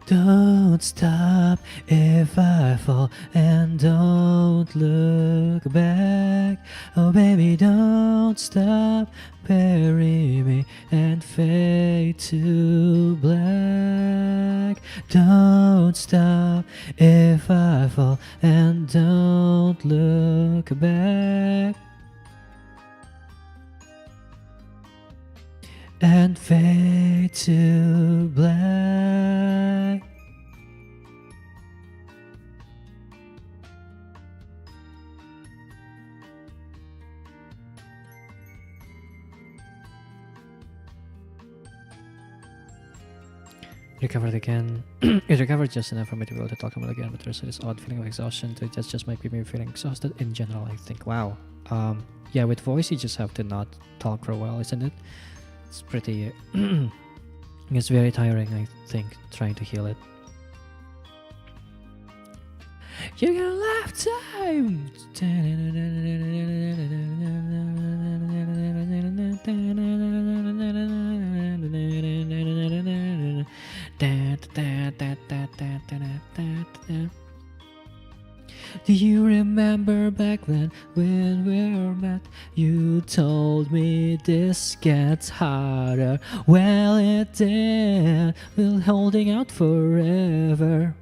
Don't stop if I fall, and don't look back. Oh baby, don't stop, bury me and fade to black. Don't stop if I fall, and don't look back. And fade to black. Recovered again. It recovered just enough for me to be able to talk about again, but there's this odd feeling of exhaustion to it. That just might be me feeling exhausted in general, I think. Wow. Yeah, with voice you just have to not talk for a while, isn't it? It's pretty it's very tiring, I think, trying to heal it. You got a lifetime. Do you remember back then when we were met? You told me this gets harder. Well, it did. We're holding out forever.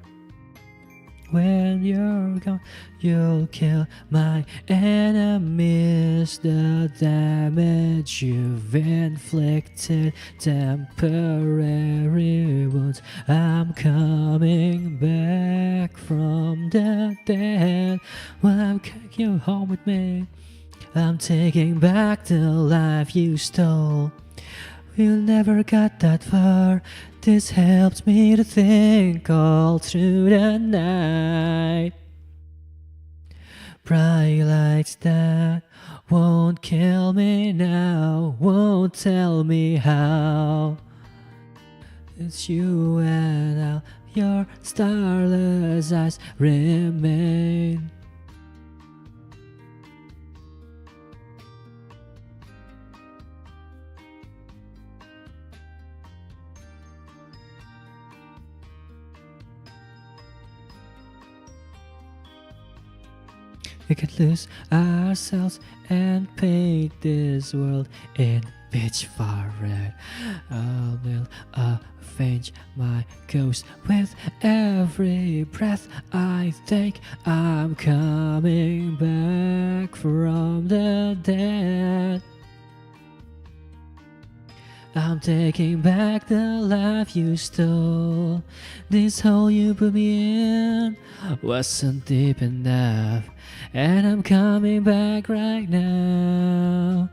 When you're gone, you'll kill my enemies. The damage you've inflicted, temporary wounds. I'm coming back from the dead. When I'm taking you home with me, I'm taking back the life you stole. We never got that far. This helped me to think all through the night. Bright lights that won't kill me now, won't tell me how. It's you and now your starless eyes remain. We could lose ourselves and paint this world in pitch far red. I will avenge my ghost with every breath I take. I'm coming back from the dead. I'm taking back the life you stole. This hole you put me in wasn't deep enough, and I'm coming back right now.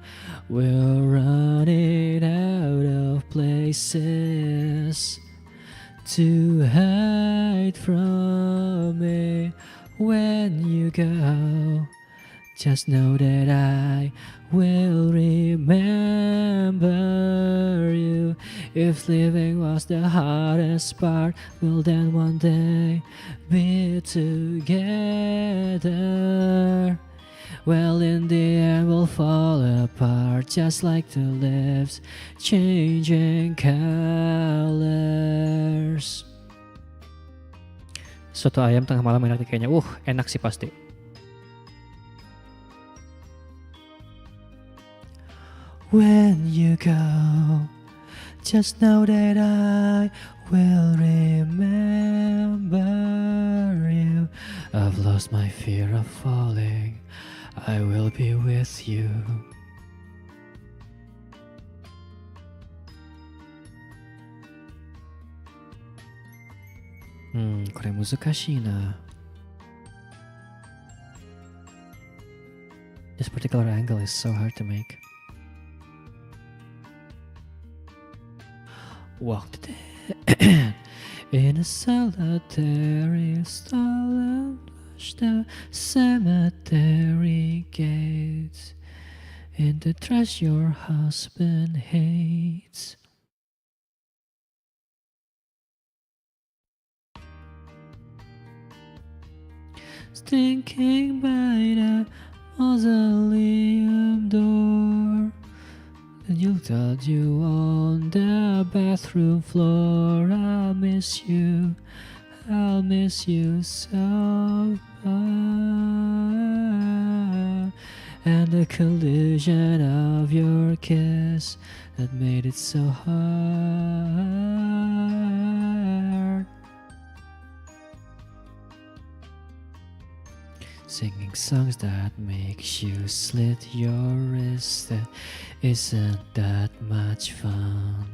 We're running out of places to hide from me. When you go, just know that I will remember you. If living was the hardest part, we'll then one day be together. Well, in the end we'll fall apart, just like the leaves changing colors. Soto ayam tengah malam enak nih kayaknya. Enak sih pasti. When you go, just know that I will remember you. I've lost my fear of falling. I will be with you. これ難しいな. This particular angle is so hard to make. Walked in a solitary stall and watched the cemetery gates in the trash your husband hates. Stinking by the mausoleum door, and you thought you on the bathroom floor. I'll miss you so much. And the collision of your kiss that made it so hard. Singing songs that makes you slit your wrist, isn't that much fun?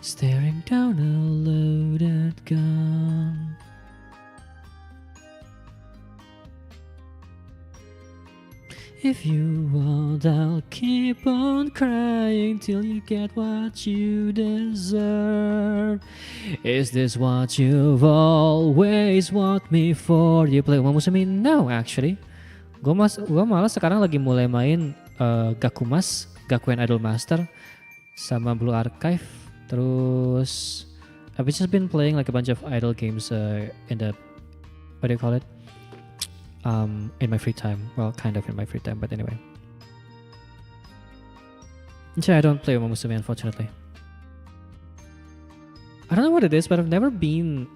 Staring down a loaded gun. If you want, I'll keep on crying till you get what you deserve. Is this what you've always want me for? You play Uma Musume? No, actually. Gue malah sekarang lagi mulai main Gakumas, Gakuen Idol Master, sama Blue Archive. Terus I've just been playing like a bunch of idol games in the, what do you call it? In my free time. Well, kind of in my free time, but anyway. So I don't play Uma Musume, unfortunately. I don't know what it is, but I've never been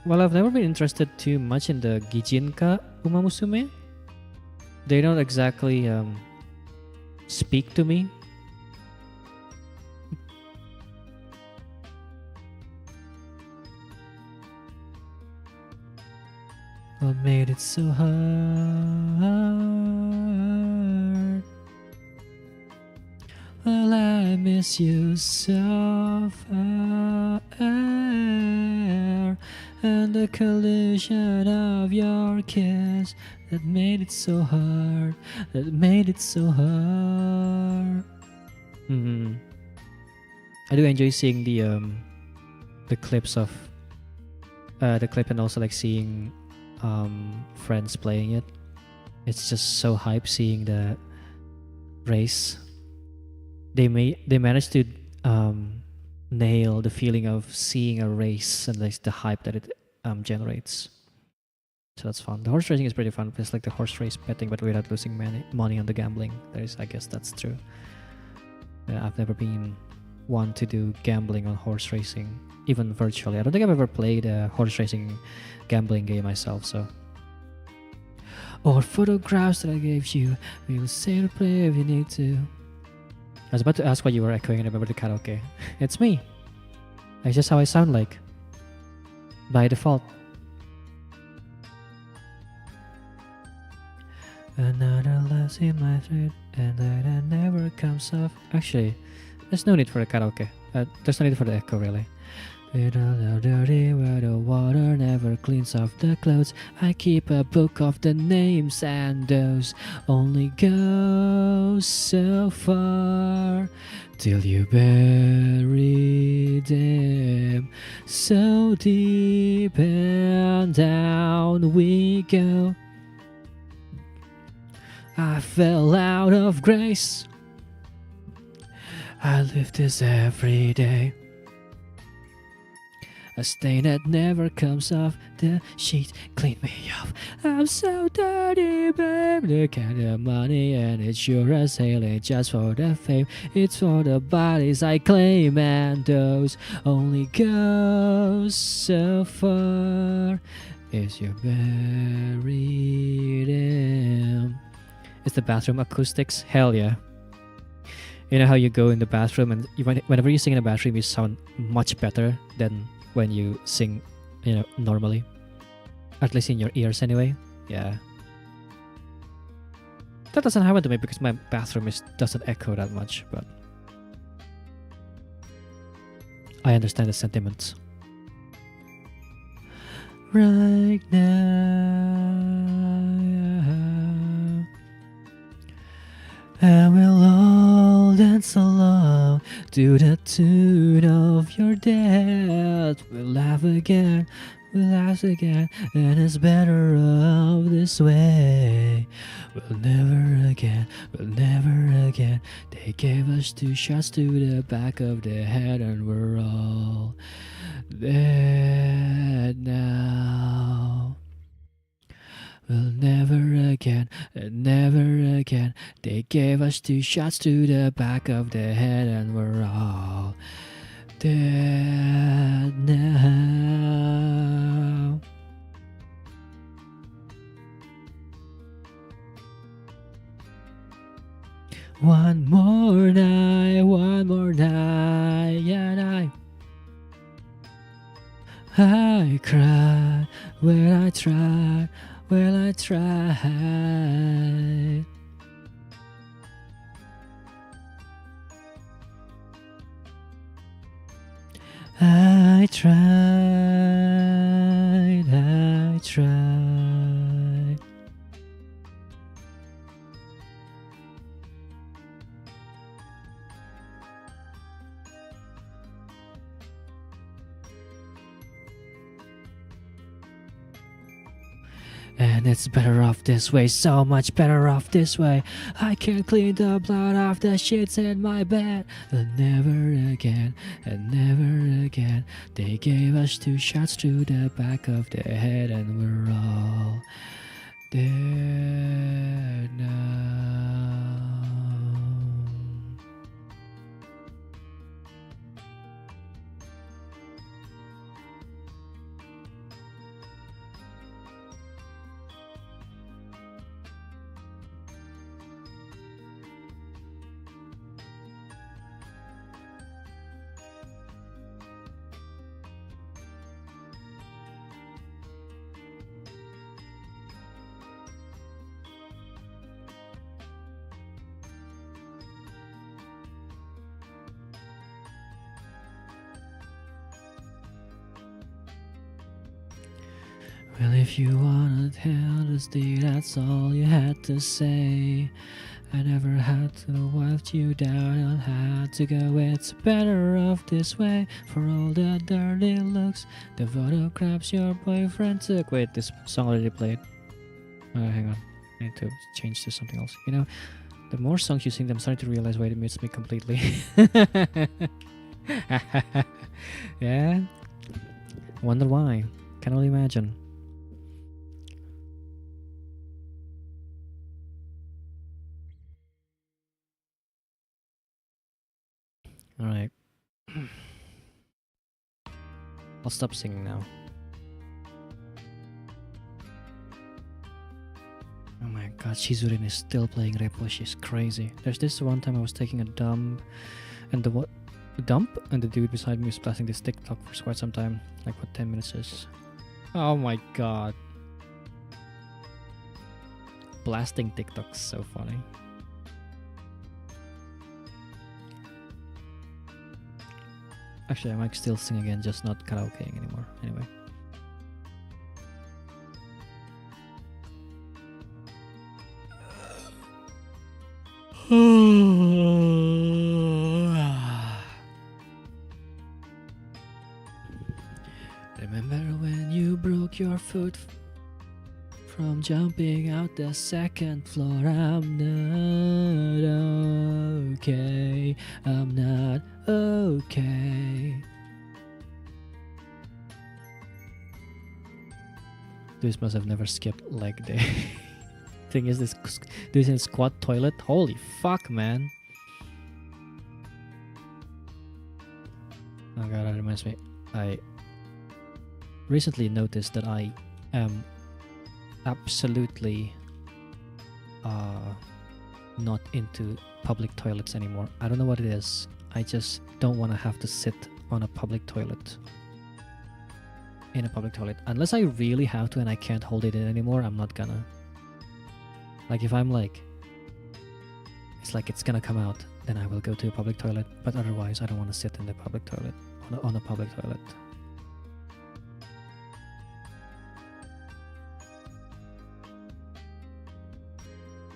interested too much in the Gijinka Uma Musume. They don't exactly speak to me. What made it so hard? Well, I miss you so far, and the collision of your kiss that made it so hard, I do enjoy seeing the clips of the clip, and also like seeing friends playing it. It's just so hype seeing the race. They managed to nail the feeling of seeing a race and like the hype that it generates. So that's fun. The horse racing is pretty fun. It's like the horse race betting, but without losing money on the gambling. I guess that's true. I've never been one to do gambling on horse racing, even virtually. I don't think I've ever played a horse racing gambling game myself, so. Or photographs that I gave you. We'll say to play if you need to. I was about to ask why you were echoing and remember the karaoke. It's me. That's just how I sound like. By default. Another love's in my thread, and that never comes off. Actually, there's no need for the karaoke. There's no need for the echo, really. With all the dirty where the water never cleans off the clothes, I keep a book of the names, and those only go so far till you bury them so deep, and down we go. I fell out of grace. I live this every day. A stain that never comes off the sheet. Clean me off. I'm so dirty, babe. Look at the money, and it's sure as hell ain't just for the fame. It's for the bodies I claim, and those only go so far as you bury them. Is the bathroom acoustics? Hell yeah. You know how you go in the bathroom and whenever you sing in the bathroom, you sound much better than when you sing, normally. At least in your ears anyway. Yeah. That doesn't happen to me because my bathroom doesn't echo that much, but I understand the sentiments. right now. And we'll all dance along to the tune of your death. We'll laugh again, we'll laugh again, and it's better off this way. We'll never again, we'll never again. They gave us 2 shots to the back of the head, and we're all dead now. We'll never again, never again. They gave us 2 shots to the back of the head, and we're all dead now. One more night, and I cried when I tried. Well, I tried. I tried. And it's better off this way, so much better off this way. I can't clean the blood off the shits in my bed. And never again, and never again. They gave us 2 shots to the back of the head, and we're all dead now. Well, if you wanna tell us, that's all you had to say. I never had to wipe you down, I had to go. It's better off this way for all the dirty looks, the photographs your boyfriend took. Wait, this song already played. Hang on, I need to change to something else. You know, the more songs you sing, I'm starting to realize why it missed me completely. Yeah, wonder why. Can only imagine. Alright. I'll stop singing now. Oh my god, Shizurin is still playing Repo. She's crazy. There's this one time I was taking a dump, and the dude beside me was blasting this TikTok for quite some time. Like what 10 minutes is. Oh my god. Blasting TikTok's so funny. Actually, I might still sing again, just not karaokeing anymore. Anyway. Remember when you broke your foot from jumping out the second floor? I'm not okay. I'm not okay. This must have never skipped leg day. Thing is, this in squat toilet. Holy fuck, man. Oh god, that reminds me. I recently noticed that I am absolutely not into public toilets anymore. I don't know what it is. I just don't want to have to sit on a public toilet. In a public toilet. Unless I really have to and I can't hold it in anymore, I'm not gonna. Like if I'm like, it's like it's gonna come out, then I will go to a public toilet. But otherwise, I don't want to sit in the public toilet, on a public toilet.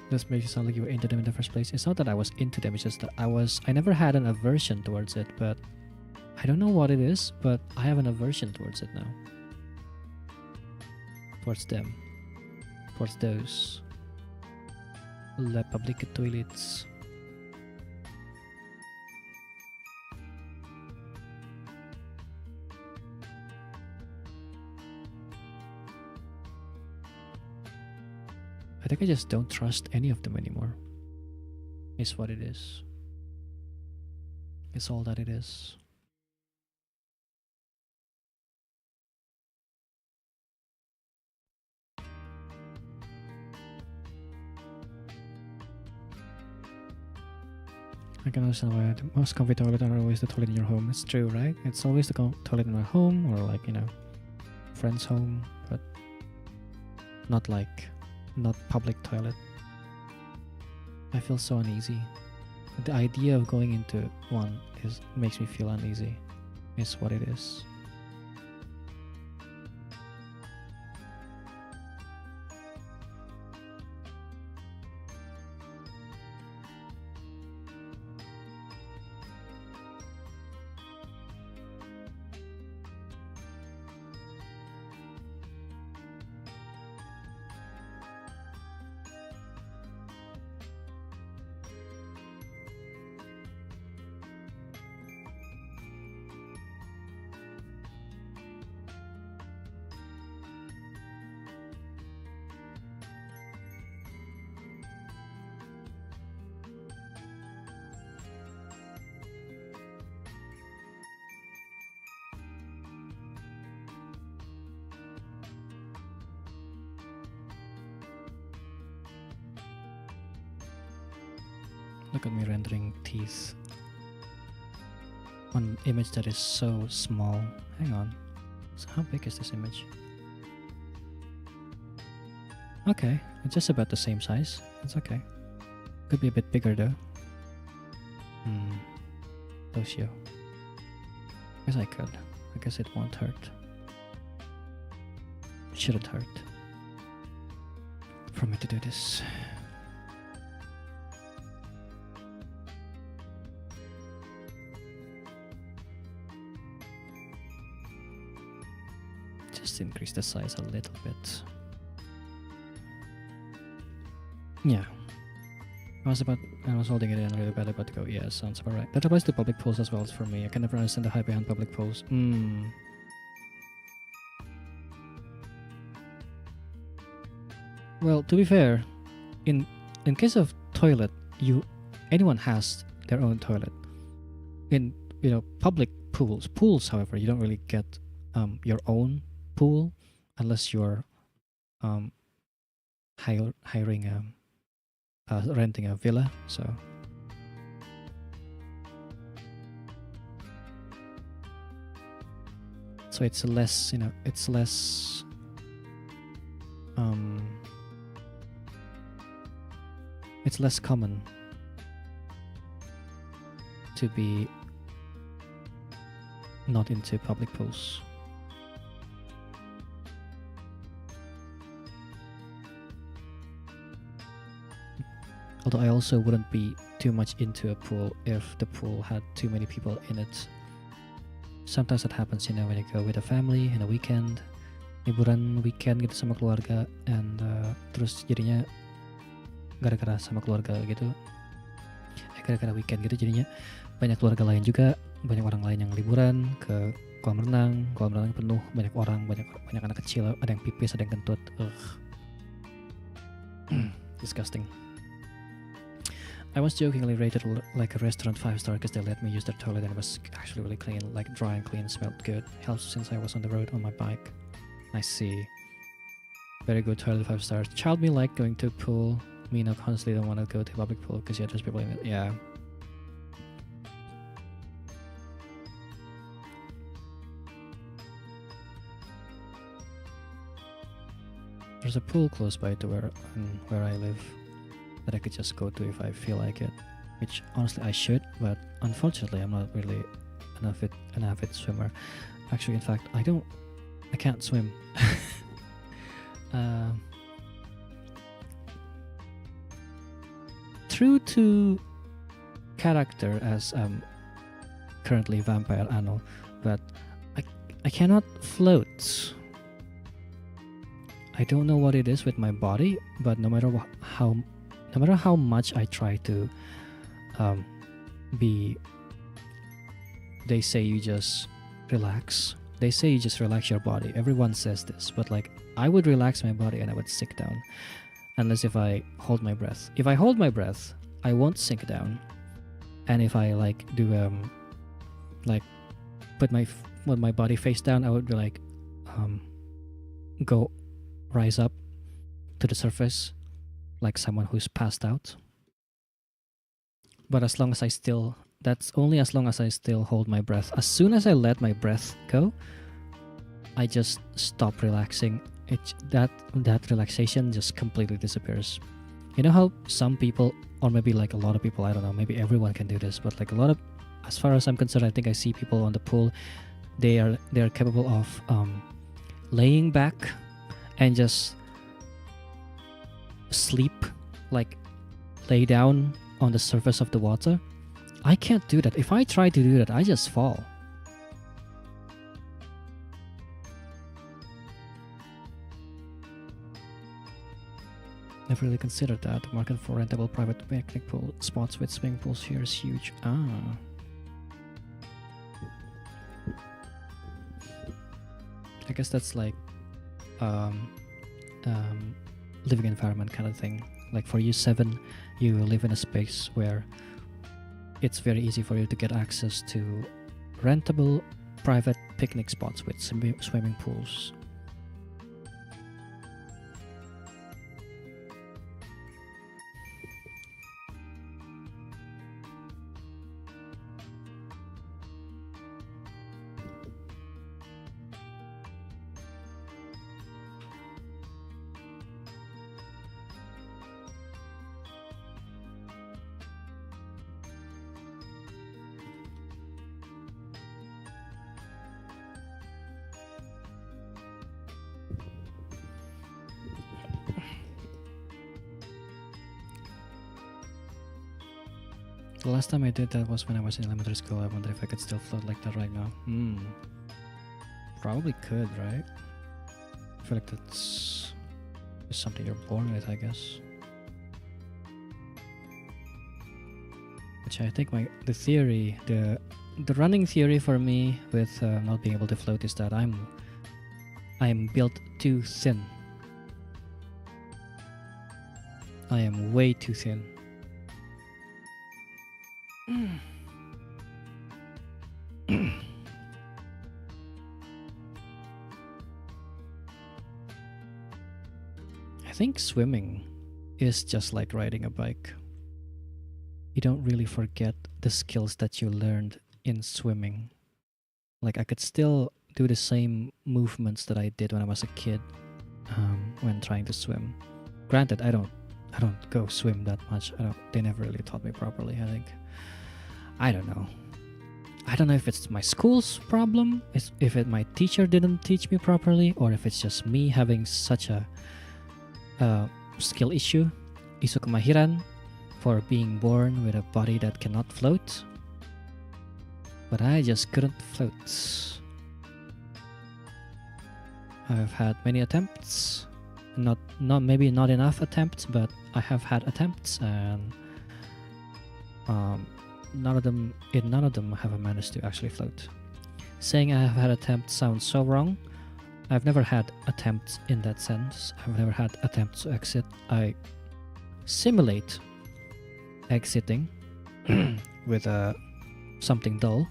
This makes it sound like you were into them in the first place. It's not that I was into them, it's just that I never had an aversion towards it, but I don't know what it is, but I have an aversion towards it now. Towards them. Towards those. La public toilets. I think I just don't trust any of them anymore. Is what it is. It's all that it is. I can understand why the most comfy toilet are always the toilet in your home. It's true, right? It's always the toilet in my home or like, you know, friend's home, but not public toilet. I feel so uneasy. The idea of going into one makes me feel uneasy. Is what it is. Look at me rendering teeth. One image that is so small. Hang on. So how big is this image? Okay, it's just about the same size. It's okay. Could be a bit bigger though. Doshio. Guess I could. I guess it won't hurt. Shouldn't hurt for me to do this. Just increase the size a little bit. Yeah. I was holding it in really bad about to go. Yeah, sounds about right. That applies to public pools as well as for me. I can never understand the hype behind public pools. Well, to be fair, in case of toilet, anyone has their own toilet. In public pools, however, you don't really get your own pool unless you're hiring renting a villa. So it's less, it's less it's less common to be not into public pools. Although I also wouldn't be too much into a pool if the pool had too many people in it. Sometimes that happens, when you go with a family in a weekend, liburan weekend gitu sama keluarga, and terus jadinya gara-gara sama keluarga gitu, gara-gara weekend gitu jadinya banyak keluarga lain juga, banyak orang lain yang liburan ke kolam renang penuh, banyak orang, banyak anak kecil, ada yang pipis, ada yang kentut. Disgusting. I was jokingly rated like a restaurant 5-star because they let me use their toilet and it was actually really clean, like dry and clean, smelled good. Helps since I was on the road on my bike. I see. Very good toilet, 5 stars. Child me like going to a pool. Me now constantly don't want to go to a public pool because there's people in it. Yeah. There's a pool close by to where I live that I could just go to if I feel like it, which honestly I should, but unfortunately I'm not really an avid swimmer. Actually, in fact, I can't swim. true to character as currently vampire Ano, but I cannot float. I don't know what it is with my body, but no matter how much I try to be, they say you just relax. They say you just relax your body. Everyone says this, but like I would relax my body and I would sink down, unless if I hold my breath. If I hold my breath, I won't sink down, and if I like do like put my body face down, I would be like rise up to the surface like someone who's passed out. But that's only as long as I still hold my breath. As soon as I let my breath go, I just stop relaxing. That relaxation just completely disappears. You know how some people, or maybe like a lot of people, I don't know, maybe everyone can do this, but like as far as I'm concerned, I think I see people on the pool, they are capable of laying back and just sleep, like lay down on the surface of the water. I can't do that. If I try to do that, I just fall. Never really considered that. The market for rentable private picnic pool spots with swimming pools here is huge. I guess that's like living environment kind of thing. Like for you 7, you live in a space where it's very easy for you to get access to rentable private picnic spots with swimming pools. The last time I did that was when I was in elementary school. I wonder if I could still float like that right now. Probably could, right? I feel like that's just something you're born with, I guess. Which I think the running theory for me with not being able to float is that I'm built too thin. I am way too thin. I think swimming is just like riding a bike. You don't really forget the skills that you learned in swimming. Like I could still do the same movements that I did when I was a kid when trying to swim. Granted, I don't go swim that much. They never really taught me properly, I think. I don't know. I don't know if it's my school's problem, my teacher didn't teach me properly, or if it's just me having such a skill issue, isu kemahiran, for being born with a body that cannot float. But I just couldn't float. I've had many attempts, maybe not enough attempts, but I have had attempts, and none of them have I managed to actually float. Saying I have had attempts sounds so wrong. I've never had attempts in that sense. I've never had attempts to exit. I simulate exiting with something dull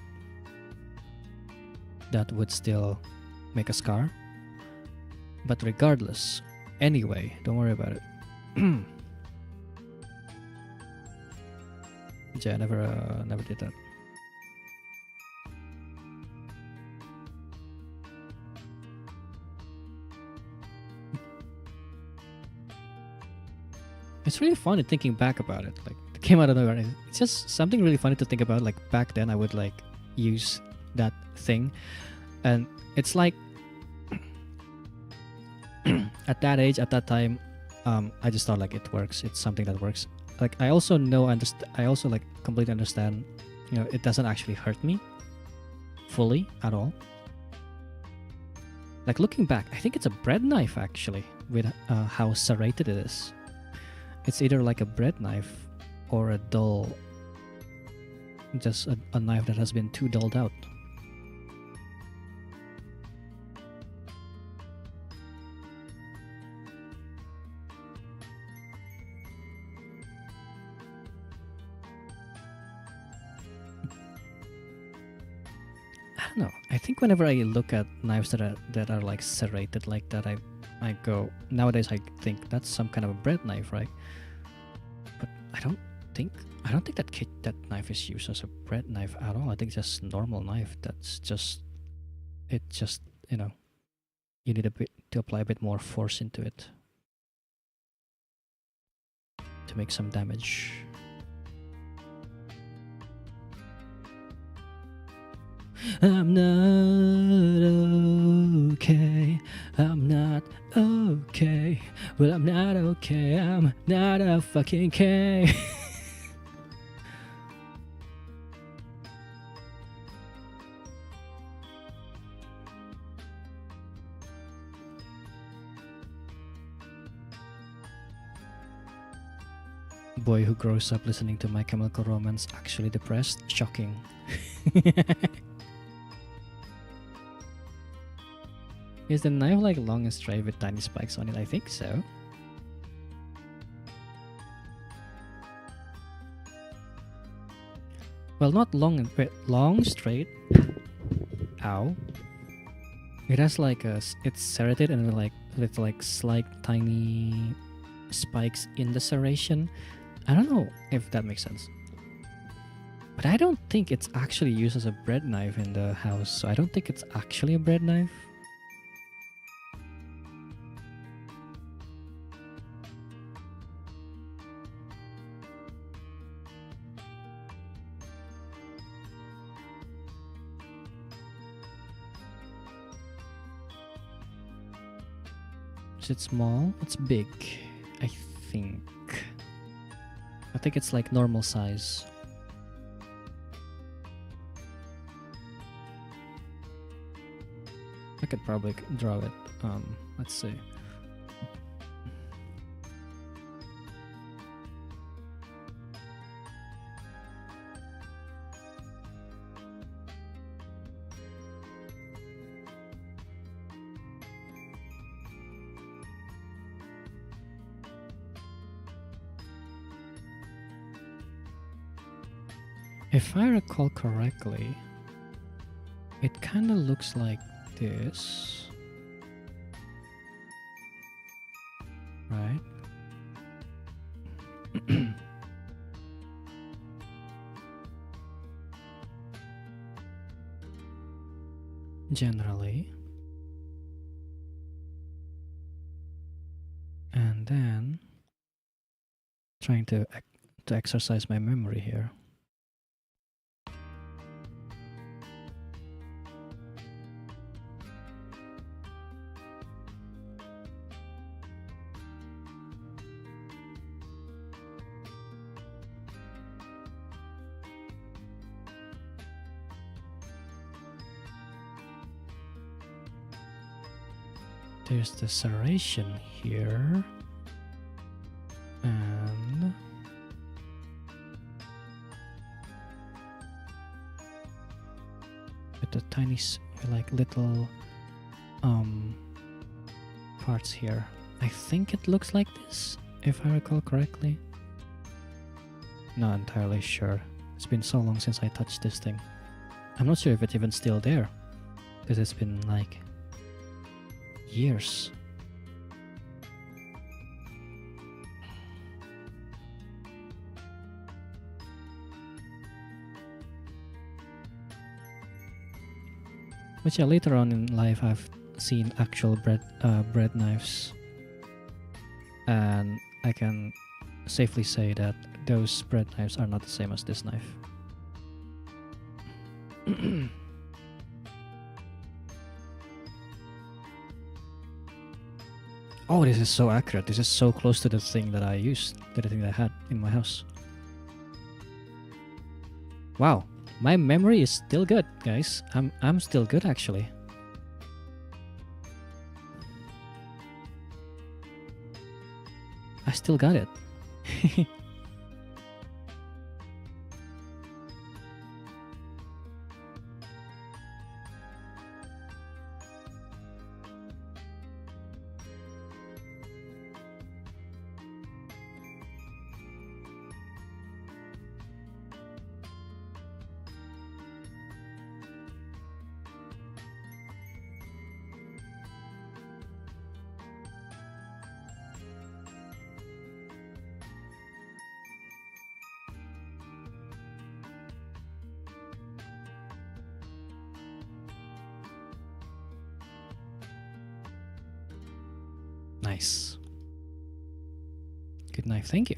that would still make a scar. But regardless, anyway, don't worry about it. Yeah, I never did that. It's really funny thinking back about it. Like, it came out of nowhere. It's just something really funny to think about. Like, back then, I would like use that thing, and it's like at that age, at that time, I just thought like it works. It's something that works. like I also know I also like completely understand, you know, it doesn't actually hurt me fully at all. Like looking back, I think it's a bread knife actually, with how serrated it is. It's either like a bread knife or a dull, just a knife that has been too dulled out. I don't know. I think whenever I look at knives that are like serrated like that, I go, nowadays I think that's some kind of a bread knife, right? But think I don't think that knife is used as a bread knife at all. I think just normal knife. That's just it. Just, you know, you need a bit to apply a bit more force into it to make some damage. I'm not okay. I'm not okay. Well, I'm not okay. I'm not a fucking K. Boy who grows up listening to My Chemical Romance actually depressed? Shocking. Is the knife like long and straight with tiny spikes on it? I think so. Well, not long and long, straight. Ow. It has like it's serrated and like with like slight tiny spikes in the serration. I don't know if that makes sense. But I don't think it's actually used as a bread knife in the house, so I don't think it's actually a bread knife. Is it small? It's big, I think. I think it's like normal size. I could probably draw it. Let's see. If I recall correctly, it kind of looks like this, right? Generally. And then trying to exercise my memory here. There's the serration here, and with the tiny like little parts here. I think it looks like this, if I recall correctly. Not entirely sure. It's been so long since I touched this thing. I'm not sure if it's even still there, because it's been like years. But yeah, later on in life I've seen actual bread knives, and I can safely say that those bread knives are not the same as this knife. Oh, this is so accurate. This is so close to the thing that I used, to the thing that I had in my house. Wow, my memory is still good, guys. I'm still good actually. I still got it. Nice. Good knife, thank you.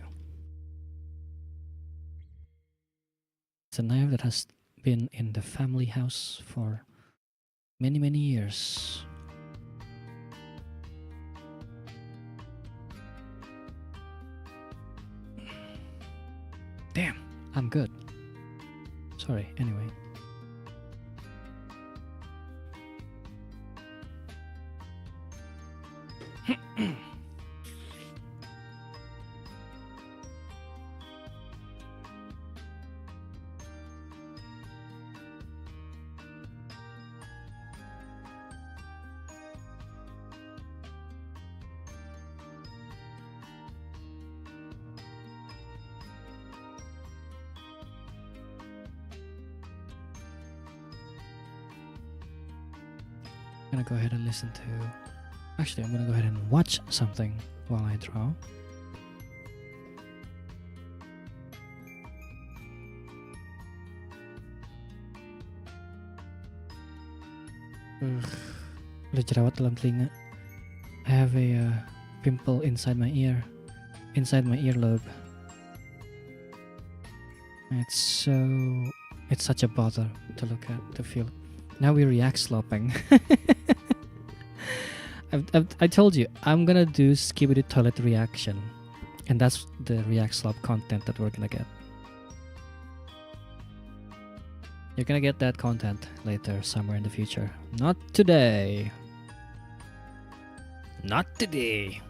It's a knife that has been in the family house for many, many years. Damn, I'm good. Sorry, anyway. I'm gonna go ahead and listen to... Actually, I'm gonna go ahead and watch something while I draw. Ada jerawat dalam telinga. I have a pimple inside my ear, inside my earlobe. It's such a bother to look at, to feel. Now we react slopping. I told you, I'm gonna do skibidi toilet reaction. And that's the react slop content that we're gonna get. You're gonna get that content later, somewhere in the future. Not today. Not today.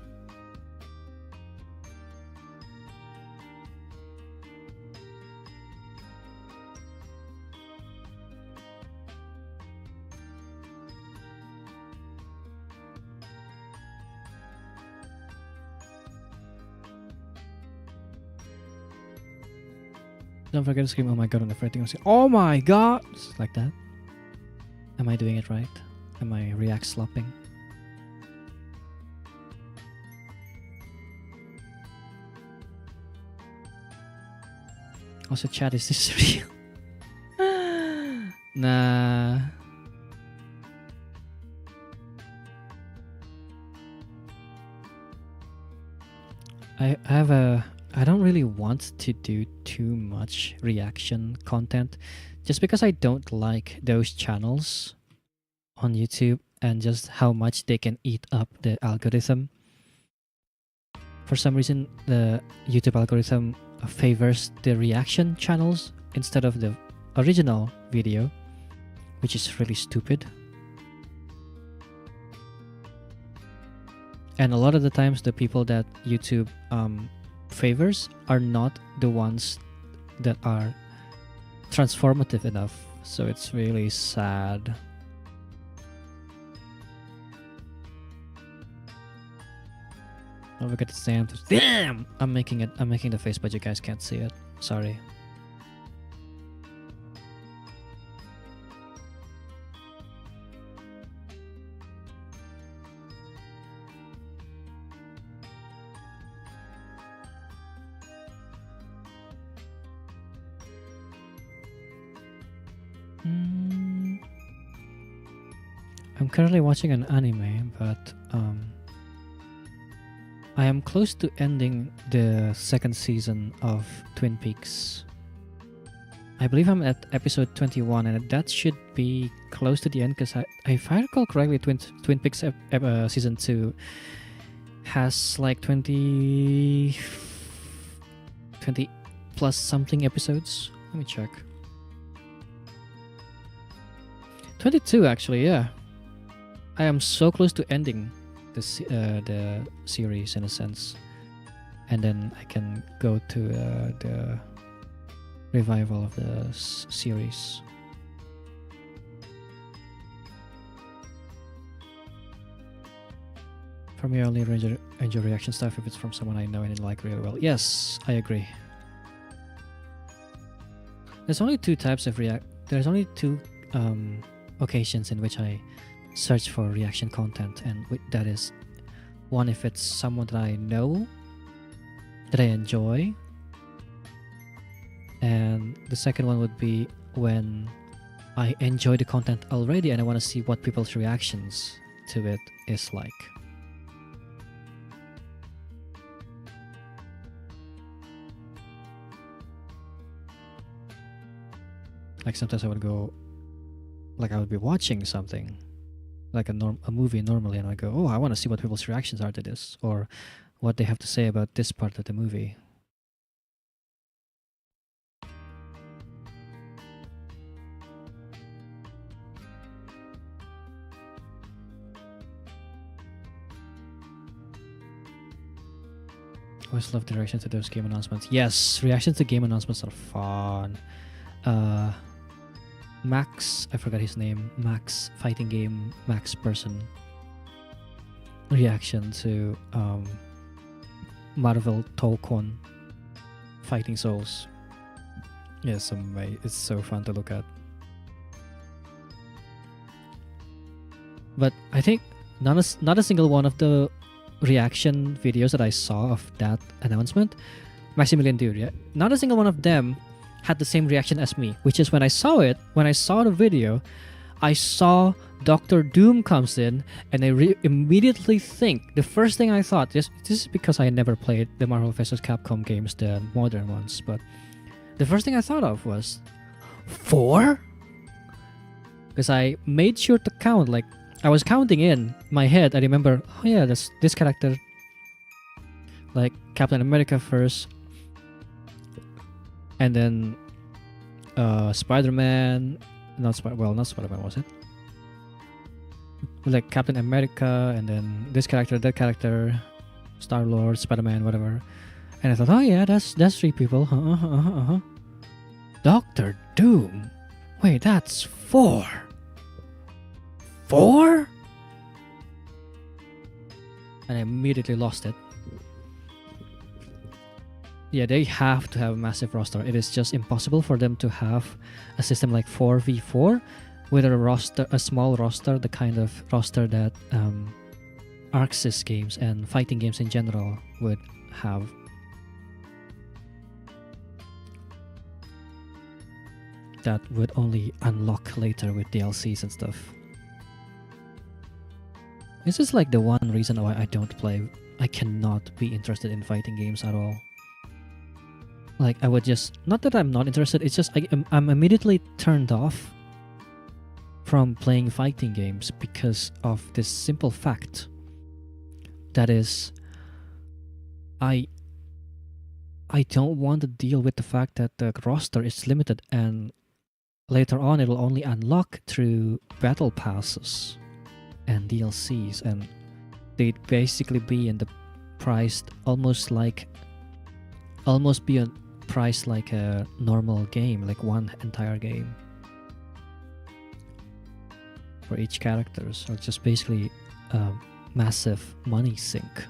Don't forget to scream, oh my god, on the everything. Oh my god! Like that. Am I doing it right? Am I react slopping? Also, chat, is this real? Nah. I don't really want to do too much reaction content just because I don't like those channels on YouTube and just how much they can eat up the algorithm. For some reason, the YouTube algorithm favors the reaction channels instead of the original video, which is really stupid. And a lot of the times, the people that YouTube favors are not the ones that are transformative enough. So it's really sad. Don't forget to stand. Damn! I'm making the face, but you guys can't see it. Sorry. I'm currently watching an anime, but I am close to ending the second season of Twin Peaks. I believe I'm at episode 21, and that should be close to the end, because if I recall correctly, Twin Peaks season 2 has like 20 plus something episodes. Let me check. 22 actually, yeah. I am so close to ending the series in a sense, and then I can go to the revival of the series. For me, I only enjoy reaction stuff if it's from someone I know and like really well. Yes, I agree. There's only two types of There's only two occasions in which I search for reaction content, and that is one if it's someone that I know, that I enjoy, and the second one would be when I enjoy the content already and I want to see what people's reactions to it is like. Like sometimes I would go, like I would be watching something, like a movie normally, and I go, oh, I want to see what people's reactions are to this, or what they have to say about this part of the movie. Always love the reaction to those game announcements. Yes, reactions to game announcements are fun. Max, I forgot his name. Max fighting game. Max person reaction to Marvel Tokon Fighting Souls. Yes, it's so fun to look at. But I think not a single one of the reaction videos that I saw of that announcement, Maximilian Dude, yeah, not a single one of them had the same reaction as me, which is when I saw the video, I saw Doctor Doom comes in, and I immediately think, the first thing I thought, this is because I never played the Marvel vs. Capcom games, the modern ones, but the first thing I thought of was, 4? Because I made sure to count, like, I was counting in my head. I remember, oh yeah, this character, like Captain America first, and then Spider-Man, not Spider-Man, was it? Like Captain America, and then this character, that character, Star-Lord, Spider-Man, whatever. And I thought, oh yeah, that's 3 people. Doctor Doom. Wait, that's 4. 4? And I immediately lost it. Yeah, they have to have a massive roster. It is just impossible for them to have a system like 4v4 with a small roster, the kind of roster that ArcSys games and fighting games in general would have. That would only unlock later with DLCs and stuff. This is like the one reason why I don't play. I cannot be interested in fighting games at all. Like, I would just... Not that I'm not interested, it's just I'm immediately turned off from playing fighting games because of this simple fact. That is, I don't want to deal with the fact that the roster is limited and later on it will only unlock through battle passes and DLCs, and they'd basically be in the priced almost be a price like a normal game, like one entire game for each character. So it's just basically a massive money sink.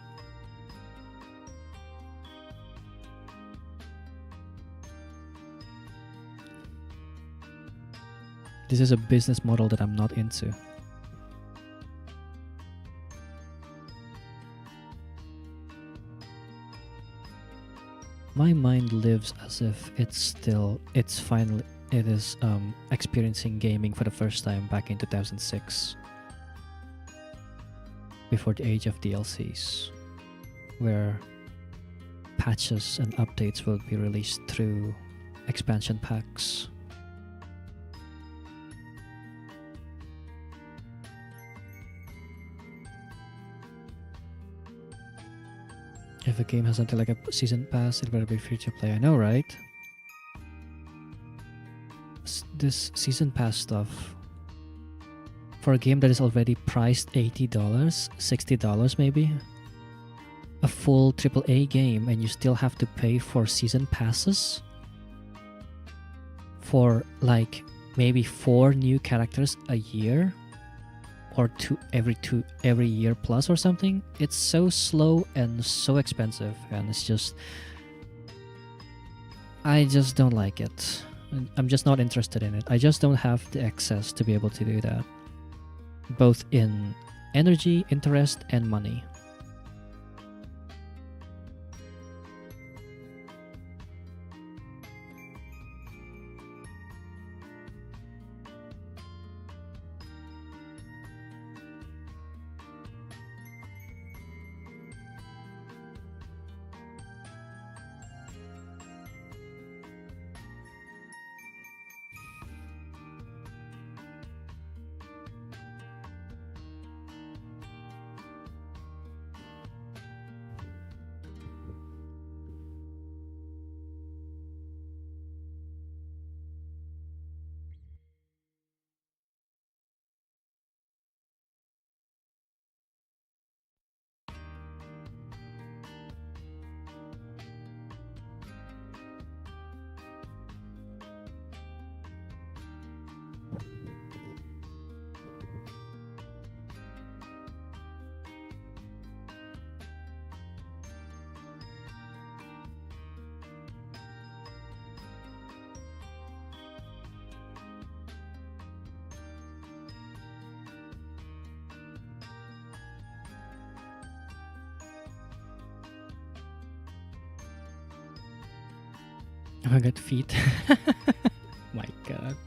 This is a business model that I'm not into. My mind lives as if it is experiencing gaming for the first time back in 2006, before the age of DLCs, where patches and updates will be released through expansion packs. If a game has something like a season pass, it better be free to play. I know, right? This season pass stuff for a game that is already priced $80, $60 maybe. A full AAA game, and you still have to pay for season passes for like maybe 4 new characters a year, or every year plus or something. It's so slow and so expensive, and it's just, I just don't like it. I'm just not interested in it. I just don't have the access to be able to do that, both in energy, interest, and money. Oh, I got feet. My god.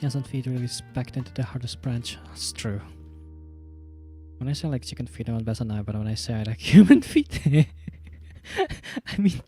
Doesn't feed really spec into the hardest branch. That's true. When I say like chicken feet, I'm best on, but when I say I like human feet, I mean,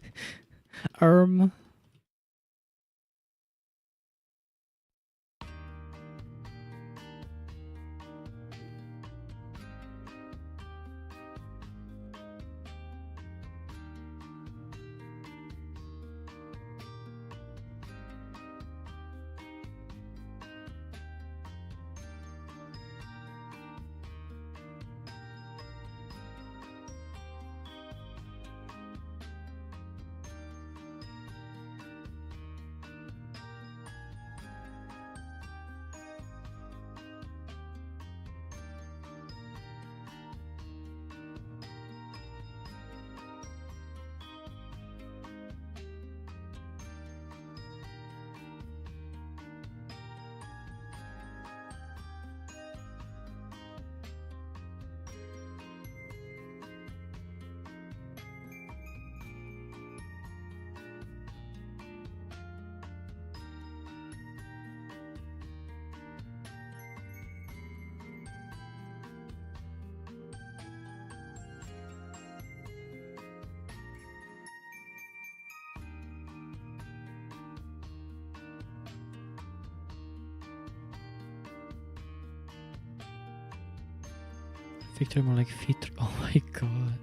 Victor more like feet. Oh my god.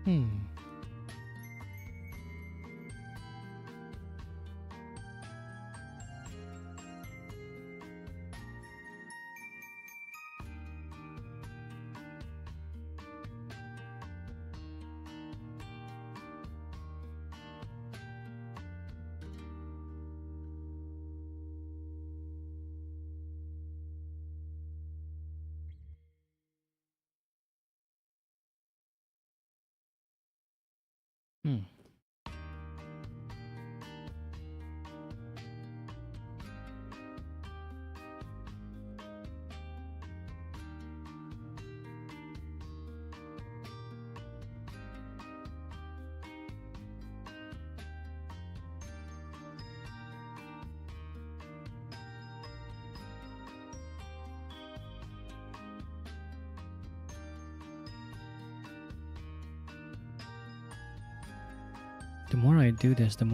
Hmm. Hmm. The more I do this, the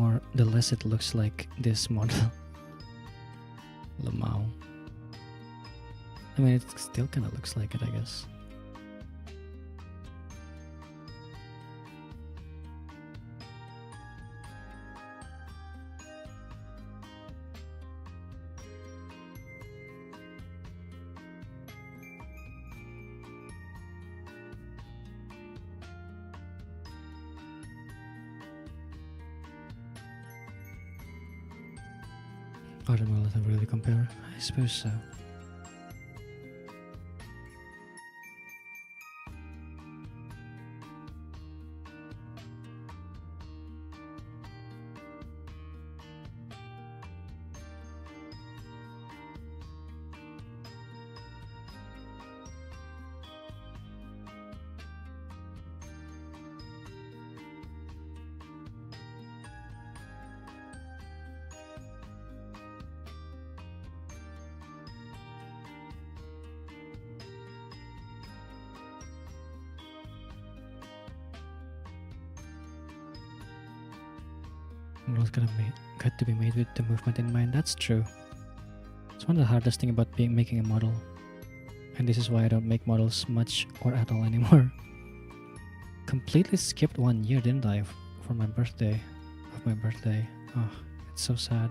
less it looks like this model. Lamau. I mean, it still kind of looks like it, I guess. Other models have really compare? I suppose so. Models got to be made with the movement in mind. That's true. It's one of the hardest thing about making a model, and this is why I don't make models much or at all anymore. Completely skipped 1 year, didn't I, for my birthday? Oh, it's so sad.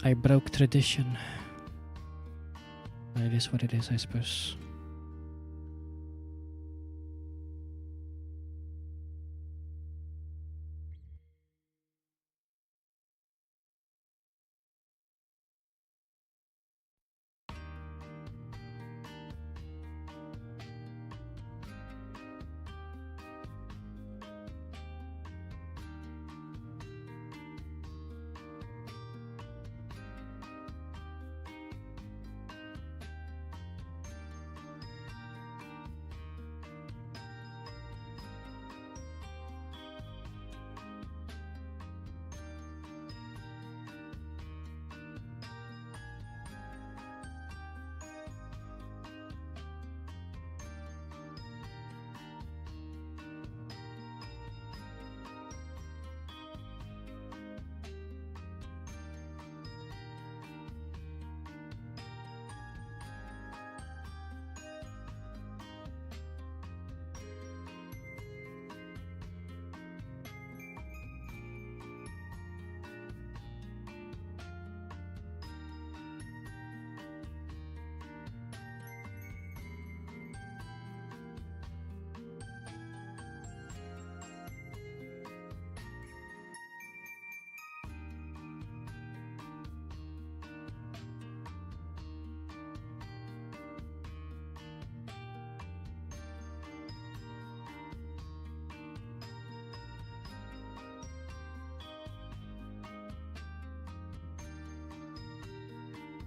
I broke tradition. It is what it is, I suppose.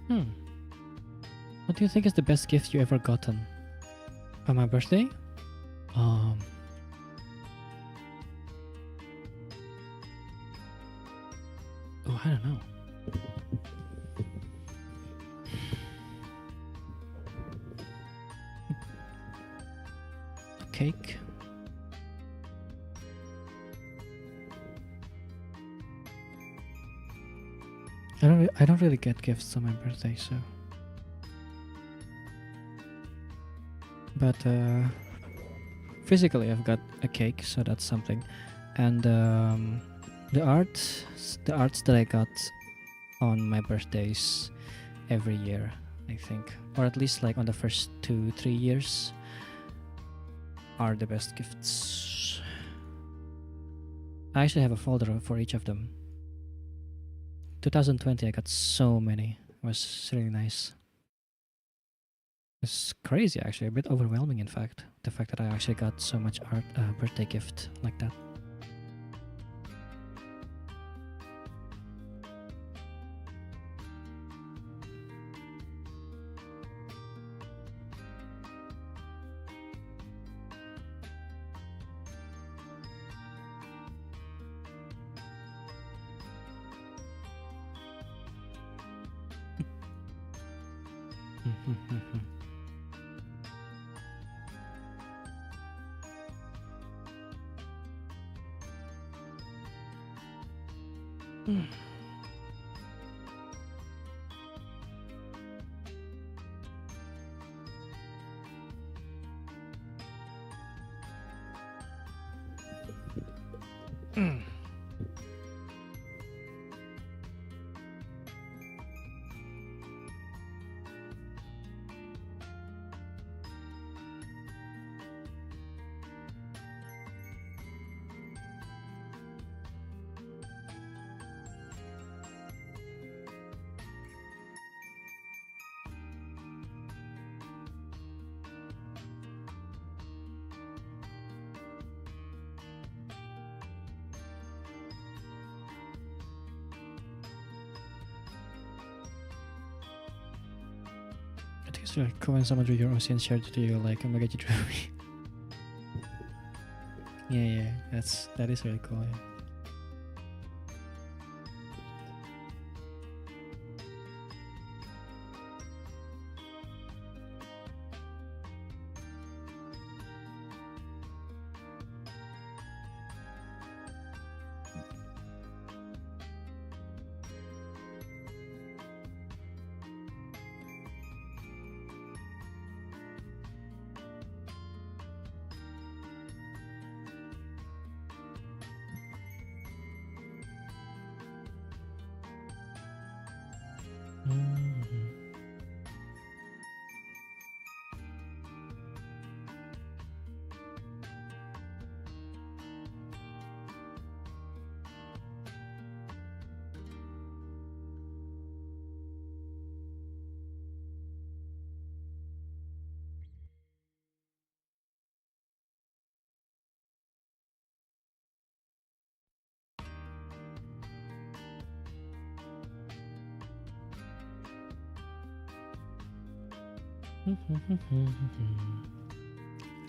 Hmm. What do you think is the best gift you ever gotten? On my birthday? Um. Oh, I don't know. A cake? I don't really get gifts on my birthday, so. But physically, I've got a cake, so that's something. And the arts that I got on my birthdays every year, I think, or at least like on the first 2-3 years, are the best gifts. I actually have a folder for each of them. 2020, I got so many. It was really nice. It's crazy, actually, a bit overwhelming, in fact. The fact that I actually got so much art birthday gift like that. I think it's really cool when someone drew your OC and shared it to you, like, oh my god, you drew me. Yeah, that is really cool, yeah.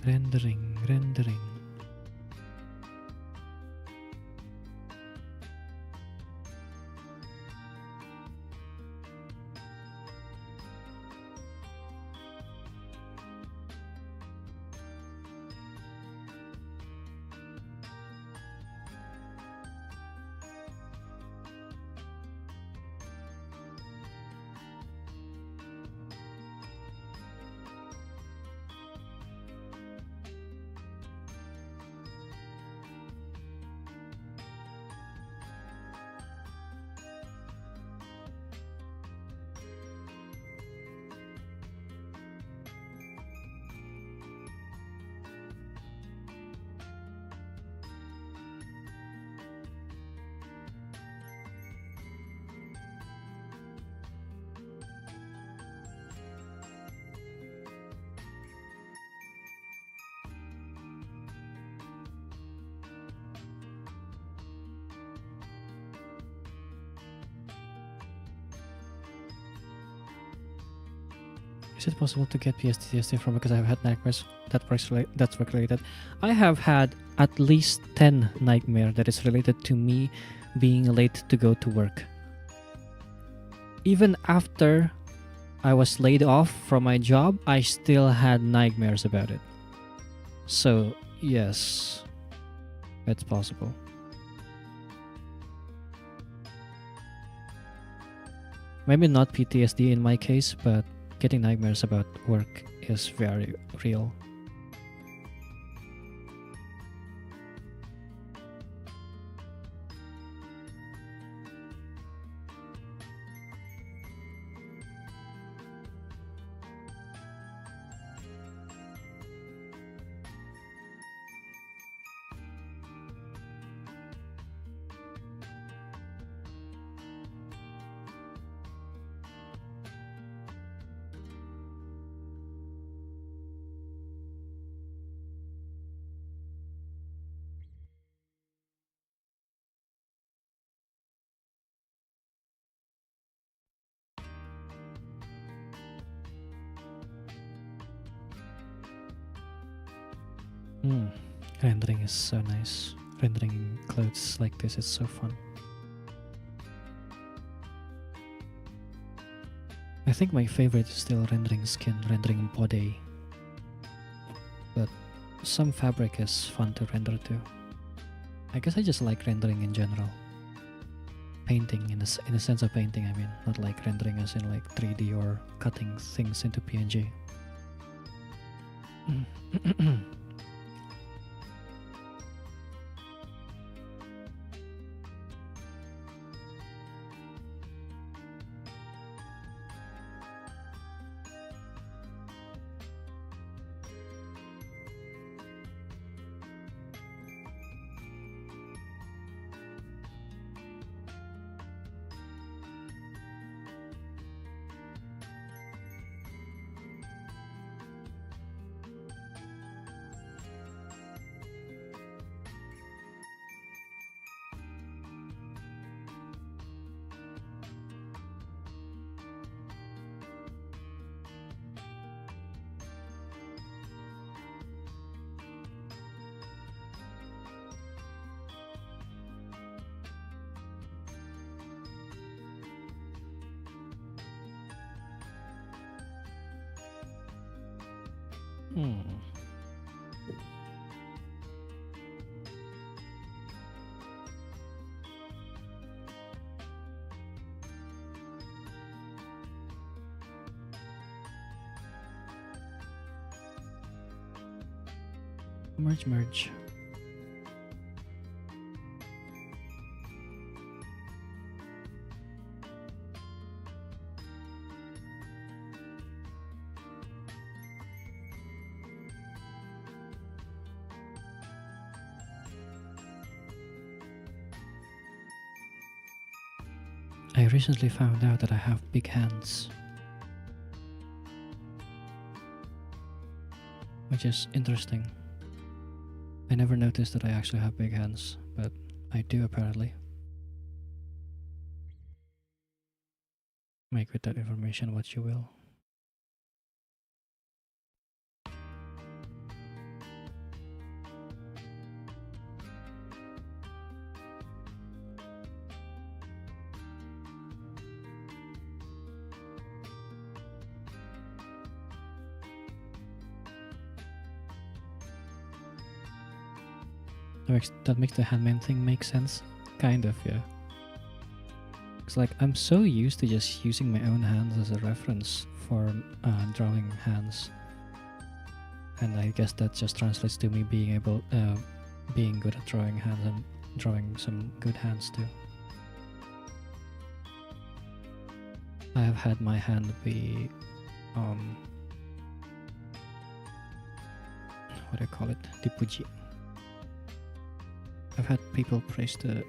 Rendering. Is it possible to get PTSD from because I've had nightmares that's work related? I have had at least 10 nightmare that is related to me being late to go to work. Even after I was laid off from my job, I still had nightmares about it. So, yes, it's possible. Maybe not PTSD in my case, but getting nightmares about work is very real. Rendering is so nice. Rendering clothes like this is so fun. I think my favorite is still rendering skin, rendering body. But some fabric is fun to render too. I guess I just like rendering in general. Painting in a sense of painting, I mean, not like rendering as in like 3D or cutting things into PNG. Merge. I recently found out that I have big hands, which is interesting. I never noticed that I actually have big hands, but I do apparently. Make with that information what you will. That makes the handmade thing make sense? Kind of, yeah. It's like I'm so used to just using my own hands as a reference for drawing hands, and I guess that just translates to me being good at drawing hands and drawing some good hands too. I have had my hand be what do you call it? Dipuji. I've had people praise the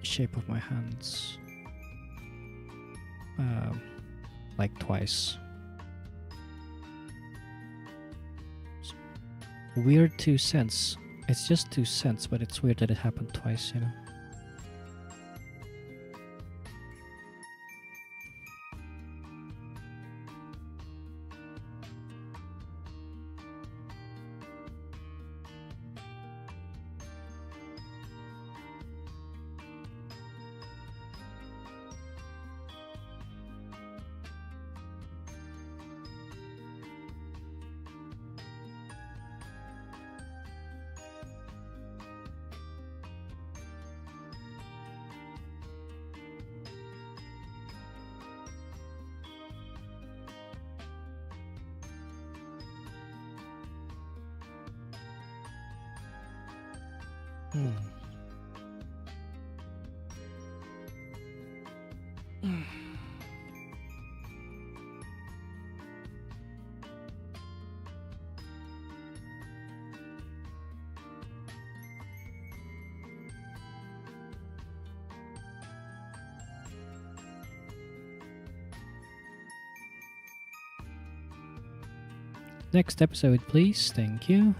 shape of my hands like twice. It's weird 2 cents. It's just 2 cents, but it's weird that it happened twice, you know. Hmm. Next episode, please. Thank you.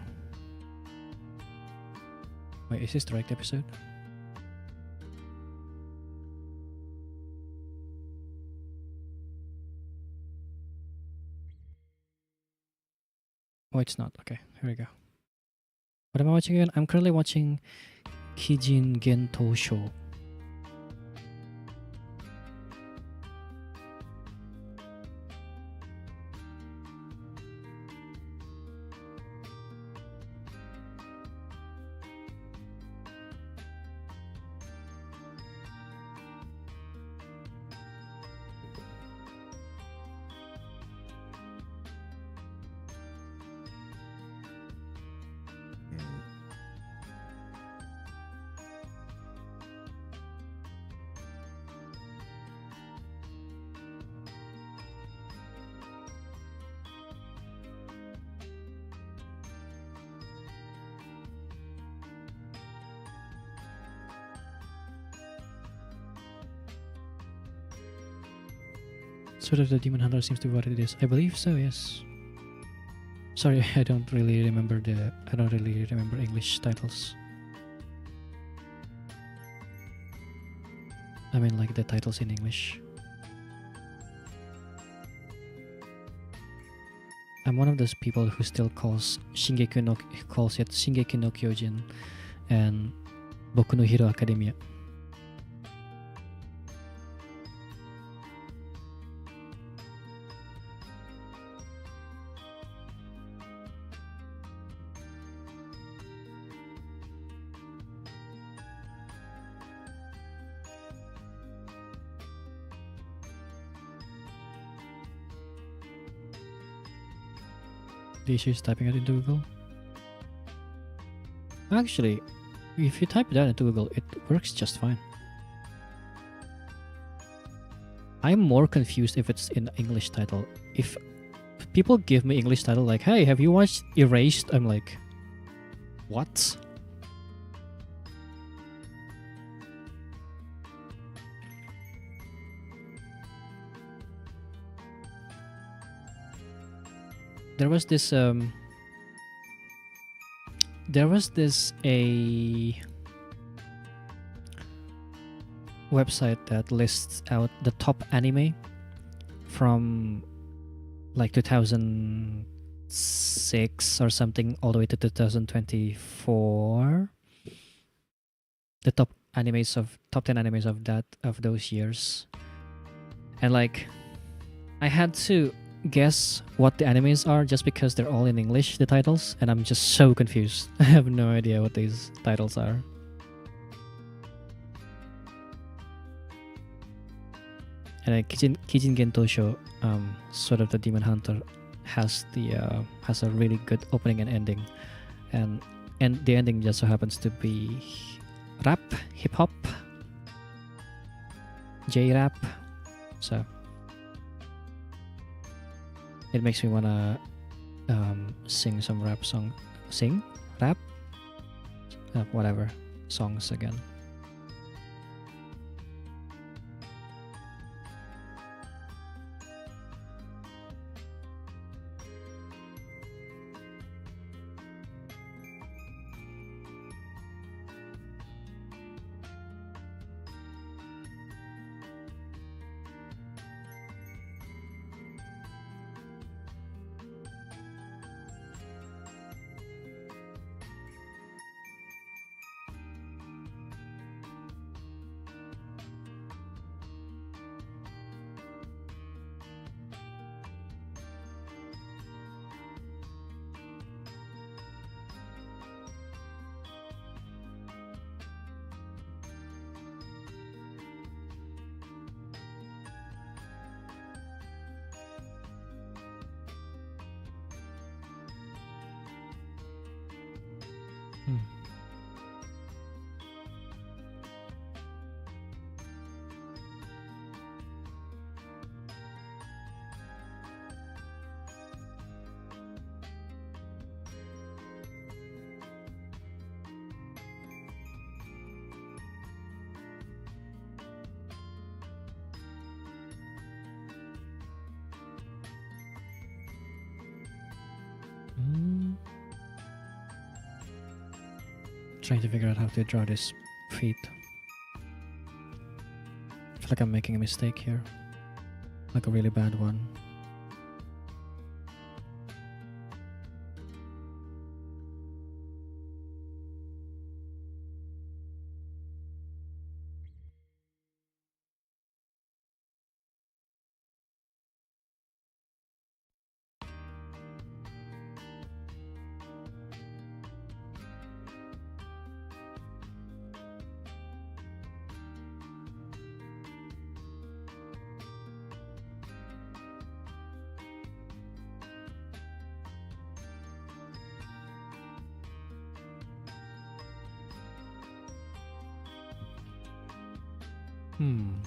Wait, is this the right episode? Oh, it's not. Okay, here we go. What am I watching again? I'm currently watching Kijin Gento Show. Sword of the Demon Hunter seems to be what it is. I believe so, yes. Sorry, I don't really remember English titles. I mean, like the titles in English. I'm one of those people who still calls it Shingeki no Kyojin and Boku no Hero Academia. The issue is typing it into Google. Actually, if you type that into Google, it works just fine. I'm more confused if it's in English title. If people give me English title like, hey, have you watched Erased? I'm like, what? There was this a website that lists out the top anime from like 2006 or something all the way to 2024. The top 10 animes of those years. And like I had to guess what the animes are just because they're all in English, the titles, and I'm just so confused. I have no idea what these titles are. And Kijin Gento Show, Sword of the Demon Hunter, has a really good opening and ending, and the ending just so happens to be rap, hip hop, J rap, so it makes me wanna sing some rap song, whatever songs again. trying to figure out how to draw this feet. I feel like I'm making a mistake here. Like a really bad one. Hmm.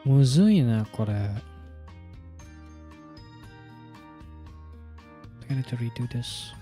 Muzuina kore. I need to redo this.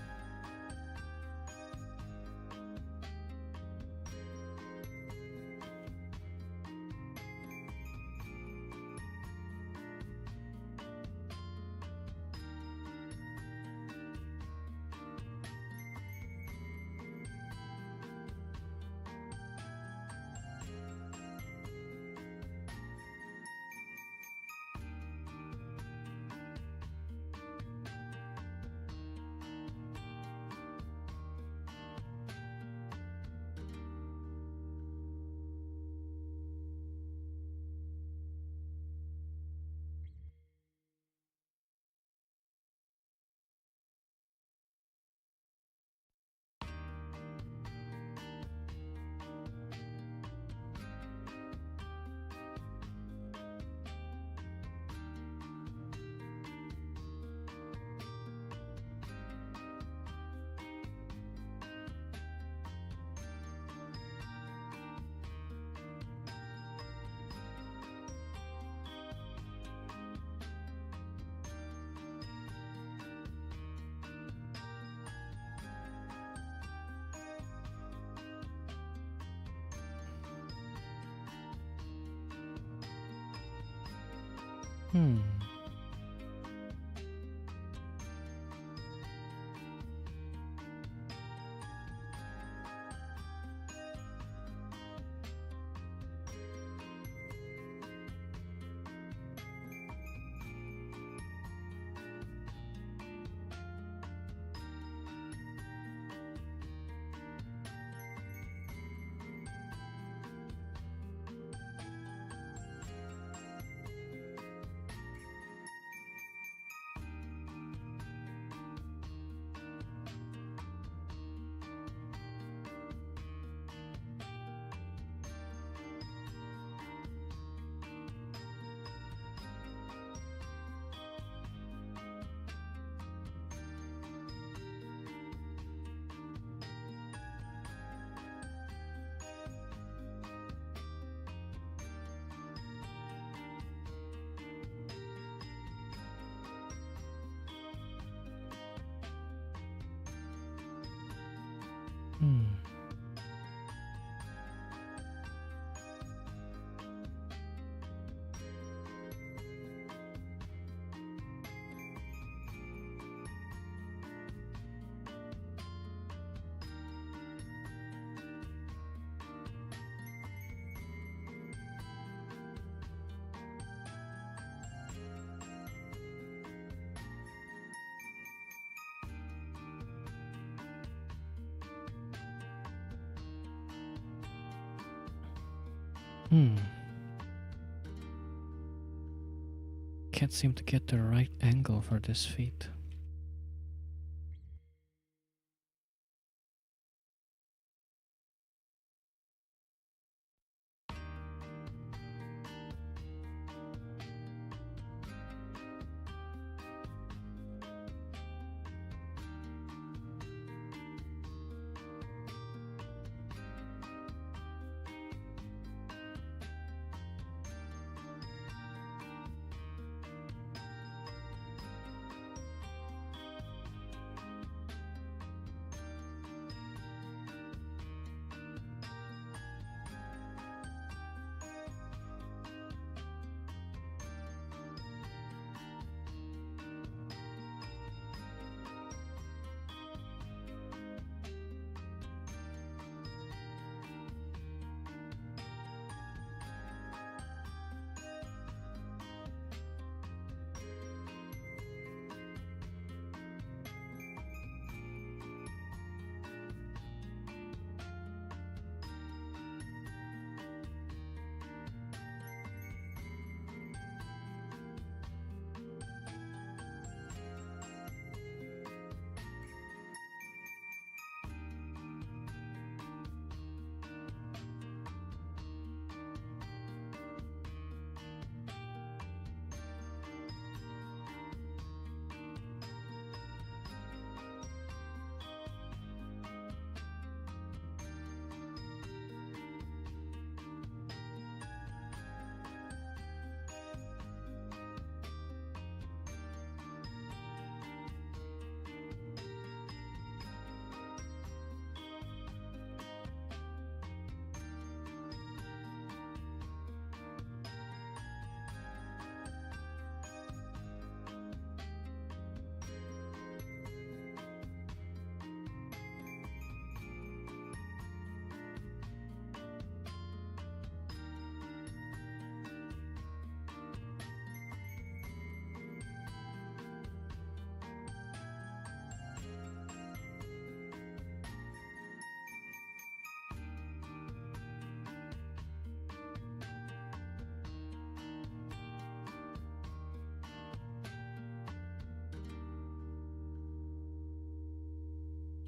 Hmm. Hmm. Can't seem to get the right angle for this feet.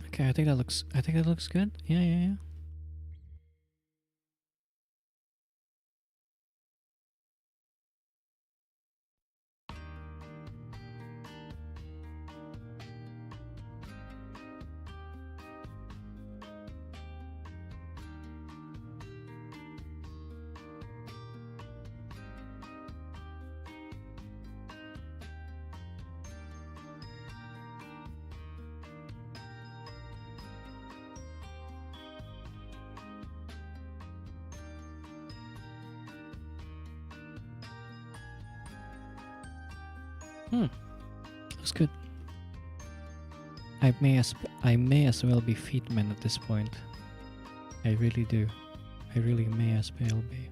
Okay, I think that looks good. Yeah. Looks good. I may as well be feetman at this point. I really do. I really may as well be.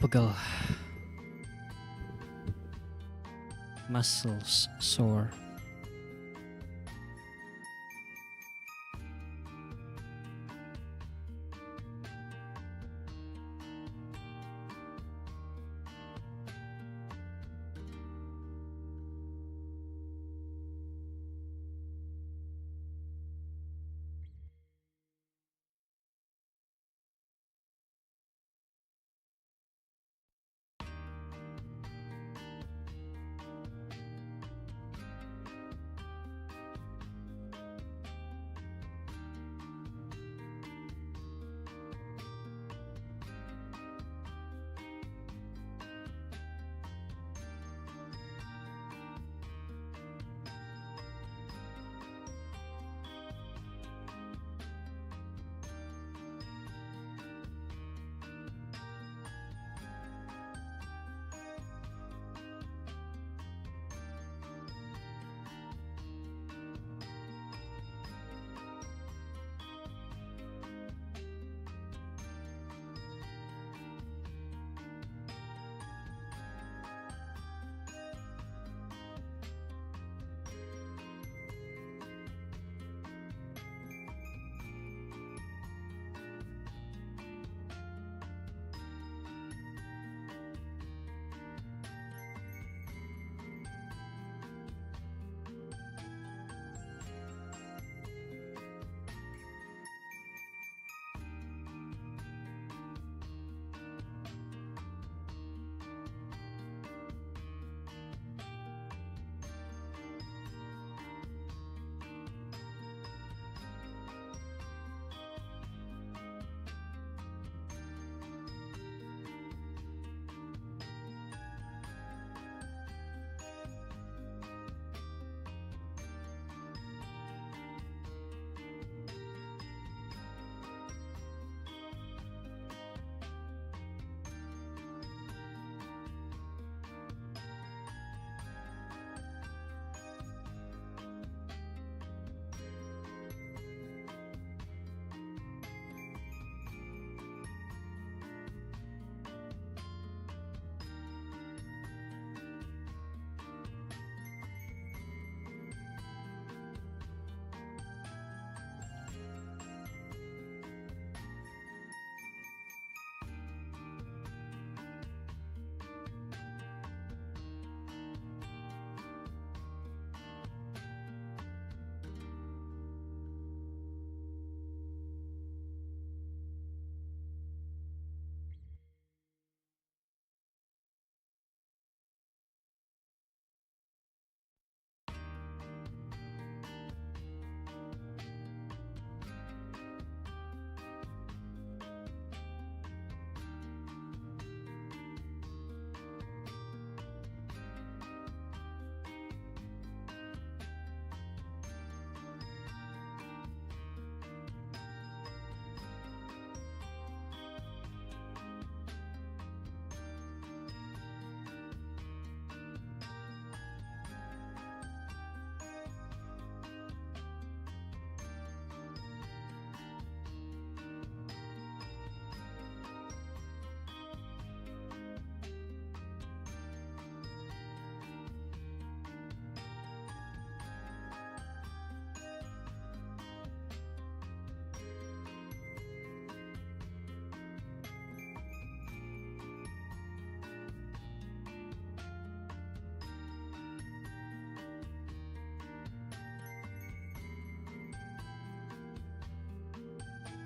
Pegel. Muscles sore.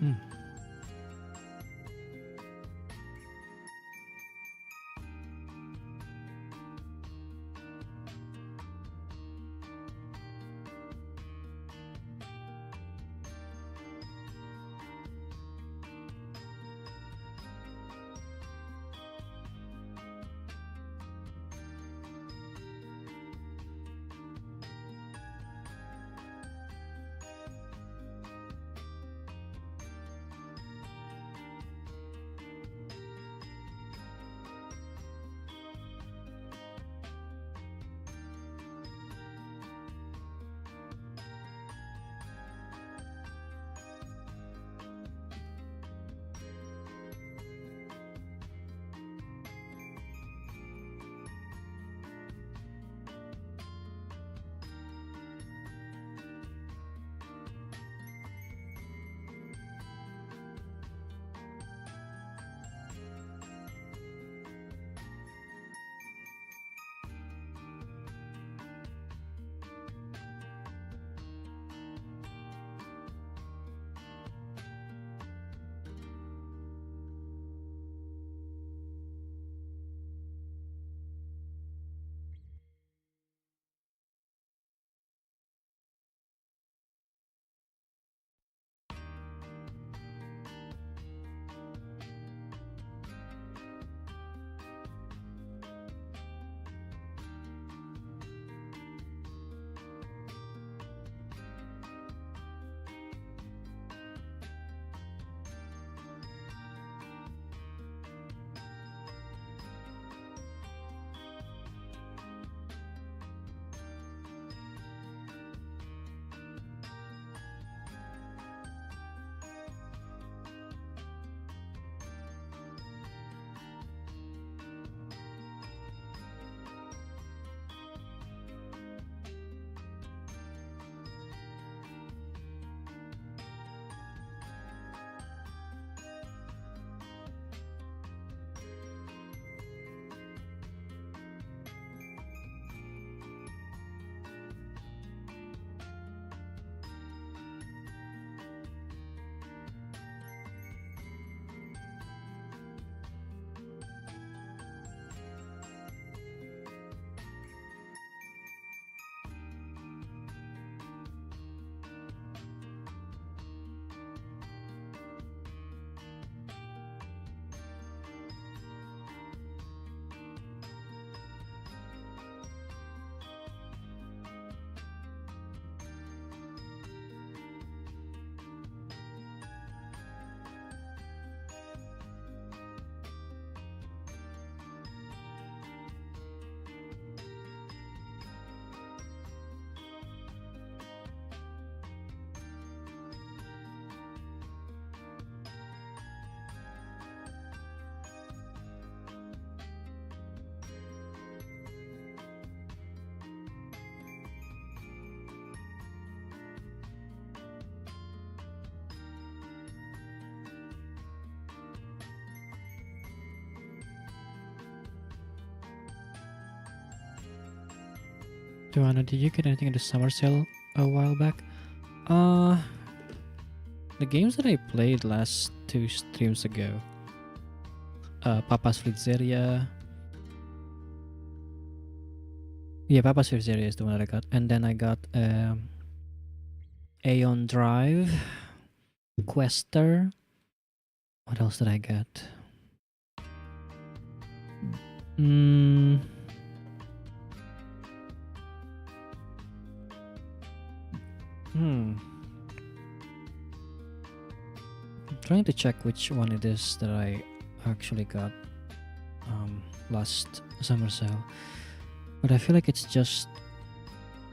Hmm. Joanna, did you get anything in the summer sale a while back? Uh, the games that I played last 2 streams ago. Papa's Pizzeria. Yeah, Papa's Pizzeria is the one that I got. And then I got Aeon Drive, Quester. What else did I get? Hmm. I'm trying to check which one it is that I actually got last summer sale. But I feel like it's just...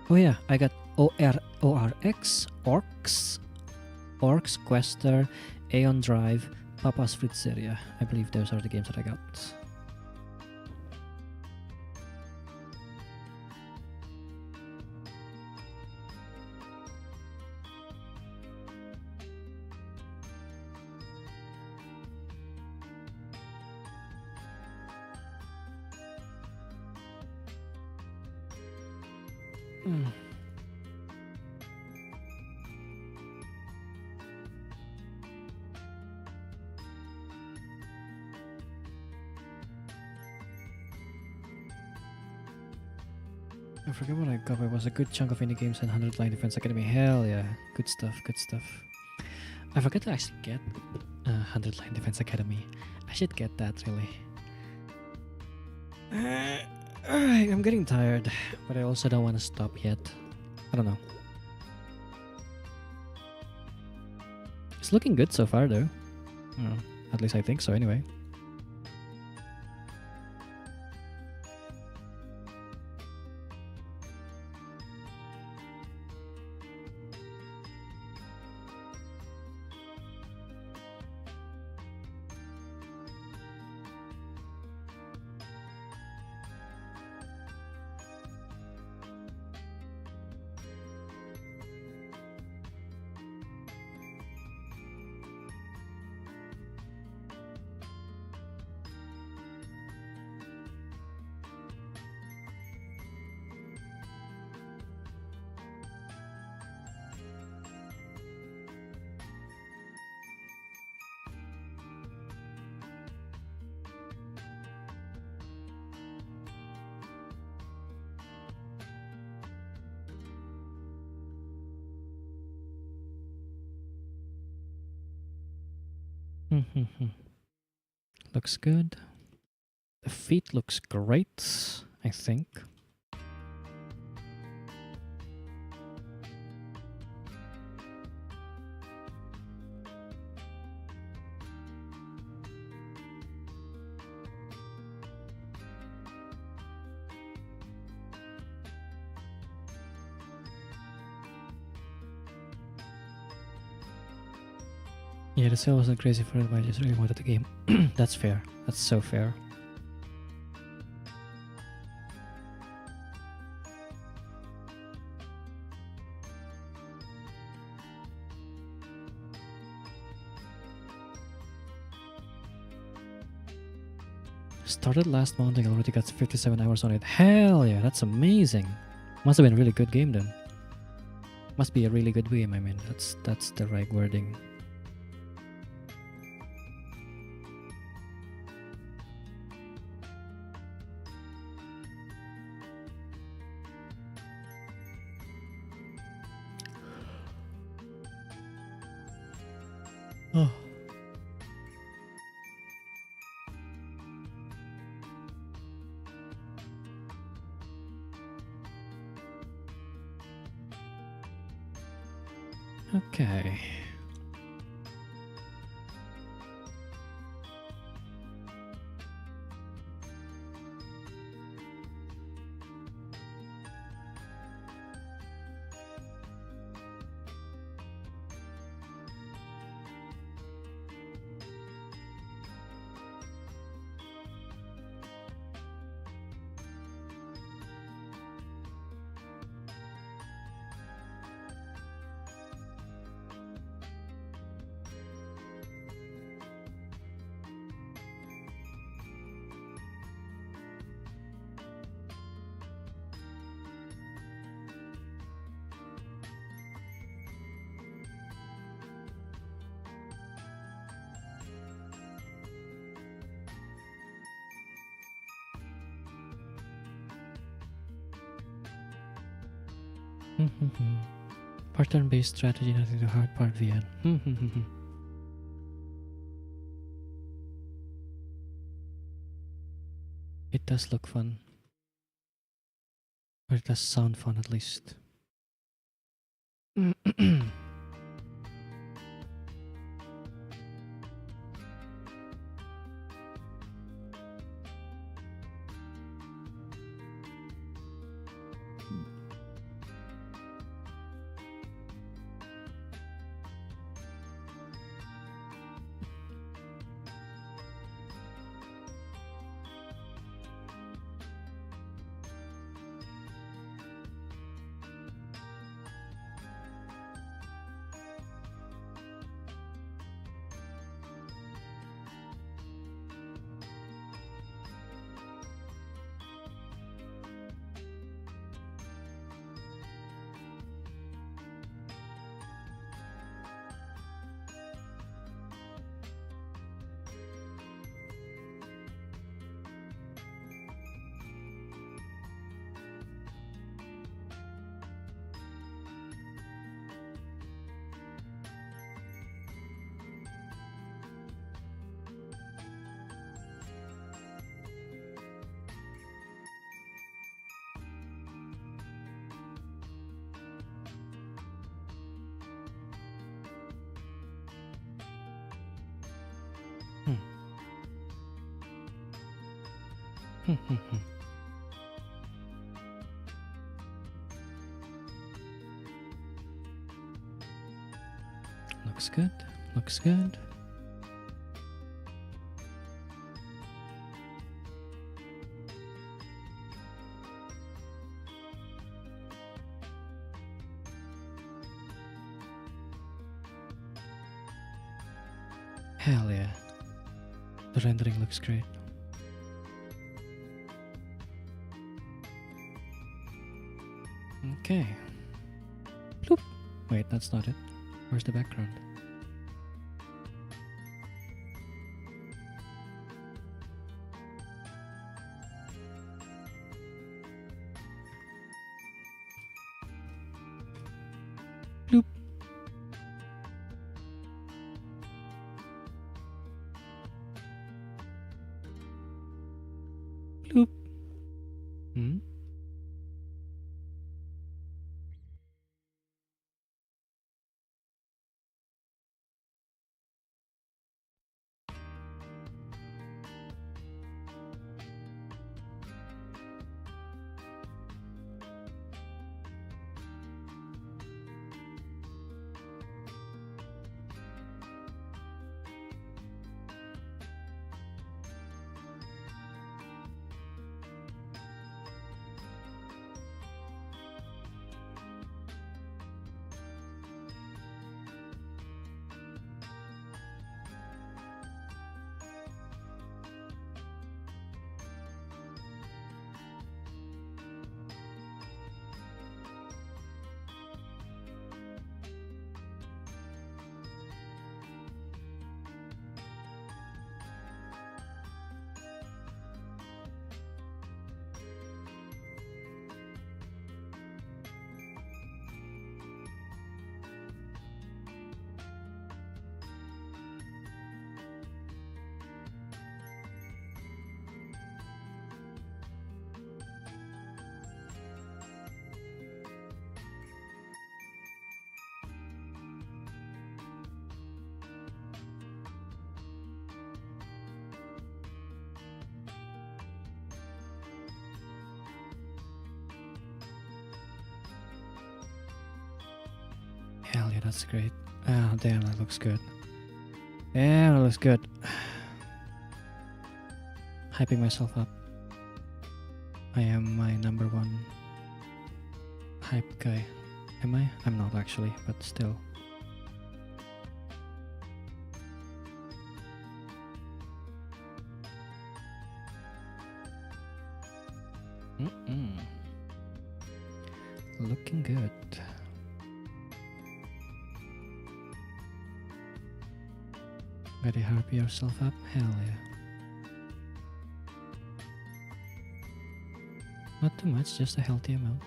Oh yeah, I got ORX, Orcs, Quester, Aeon Drive, Papa's Pizzeria. I believe those are the games that I got. I forget what I got, but it was a good chunk of indie games and 100 Line Defense Academy. Hell yeah. Good stuff, good stuff. I forget to actually get 100 Line Defense Academy. I should get that, really. Alright, I'm getting tired, but I also don't want to stop yet. I don't know. It's looking good so far, though. At least I think so, anyway. Looks good. The feet looks great, I think. Yeah, the sale wasn't crazy for it, but I just really wanted the game. That's fair. That's so fair. Started last month and already got 57 hours on it. Hell yeah, that's amazing. Must have been a really good game then. Must be a really good game, I mean. That's the right wording. Oh. Okay. Part turn-based strategy, nothing too hard, part VN. It does look fun. Or it does sound fun at least. Looks good. Looks good. Hell yeah. The rendering looks great. Okay. Bloop. Wait, that's not it. Where's the background? Bloop. Bloop. Hmm? Hell yeah, that's great. Ah, damn, that looks good. Yeah, that looks good. Hyping myself up. I am my number one hype guy. Am I? I'm not actually, but still. Looking good. Ready to hype yourself up? Hell yeah. Not too much, just a healthy amount.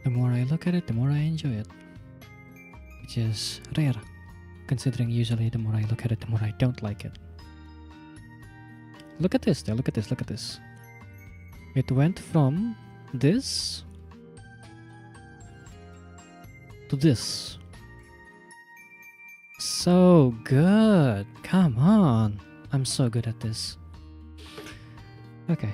The more I look at it, the more I enjoy it. Which is rare, considering usually the more I look at it, the more I don't like it. Look at this, though. Look at this, look at this. It went from this to this. So good. Come on. I'm so good at this. Okay.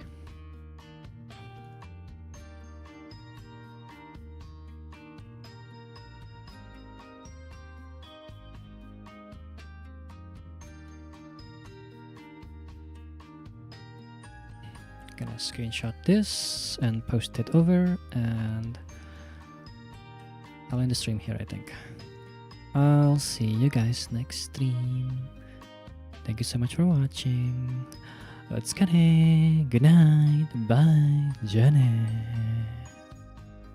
Gonna screenshot this and post it over, and I'll end the stream here, I think. I'll see you guys next stream. Thank you so much for watching. Otsukare. Good night. Bye. Jane.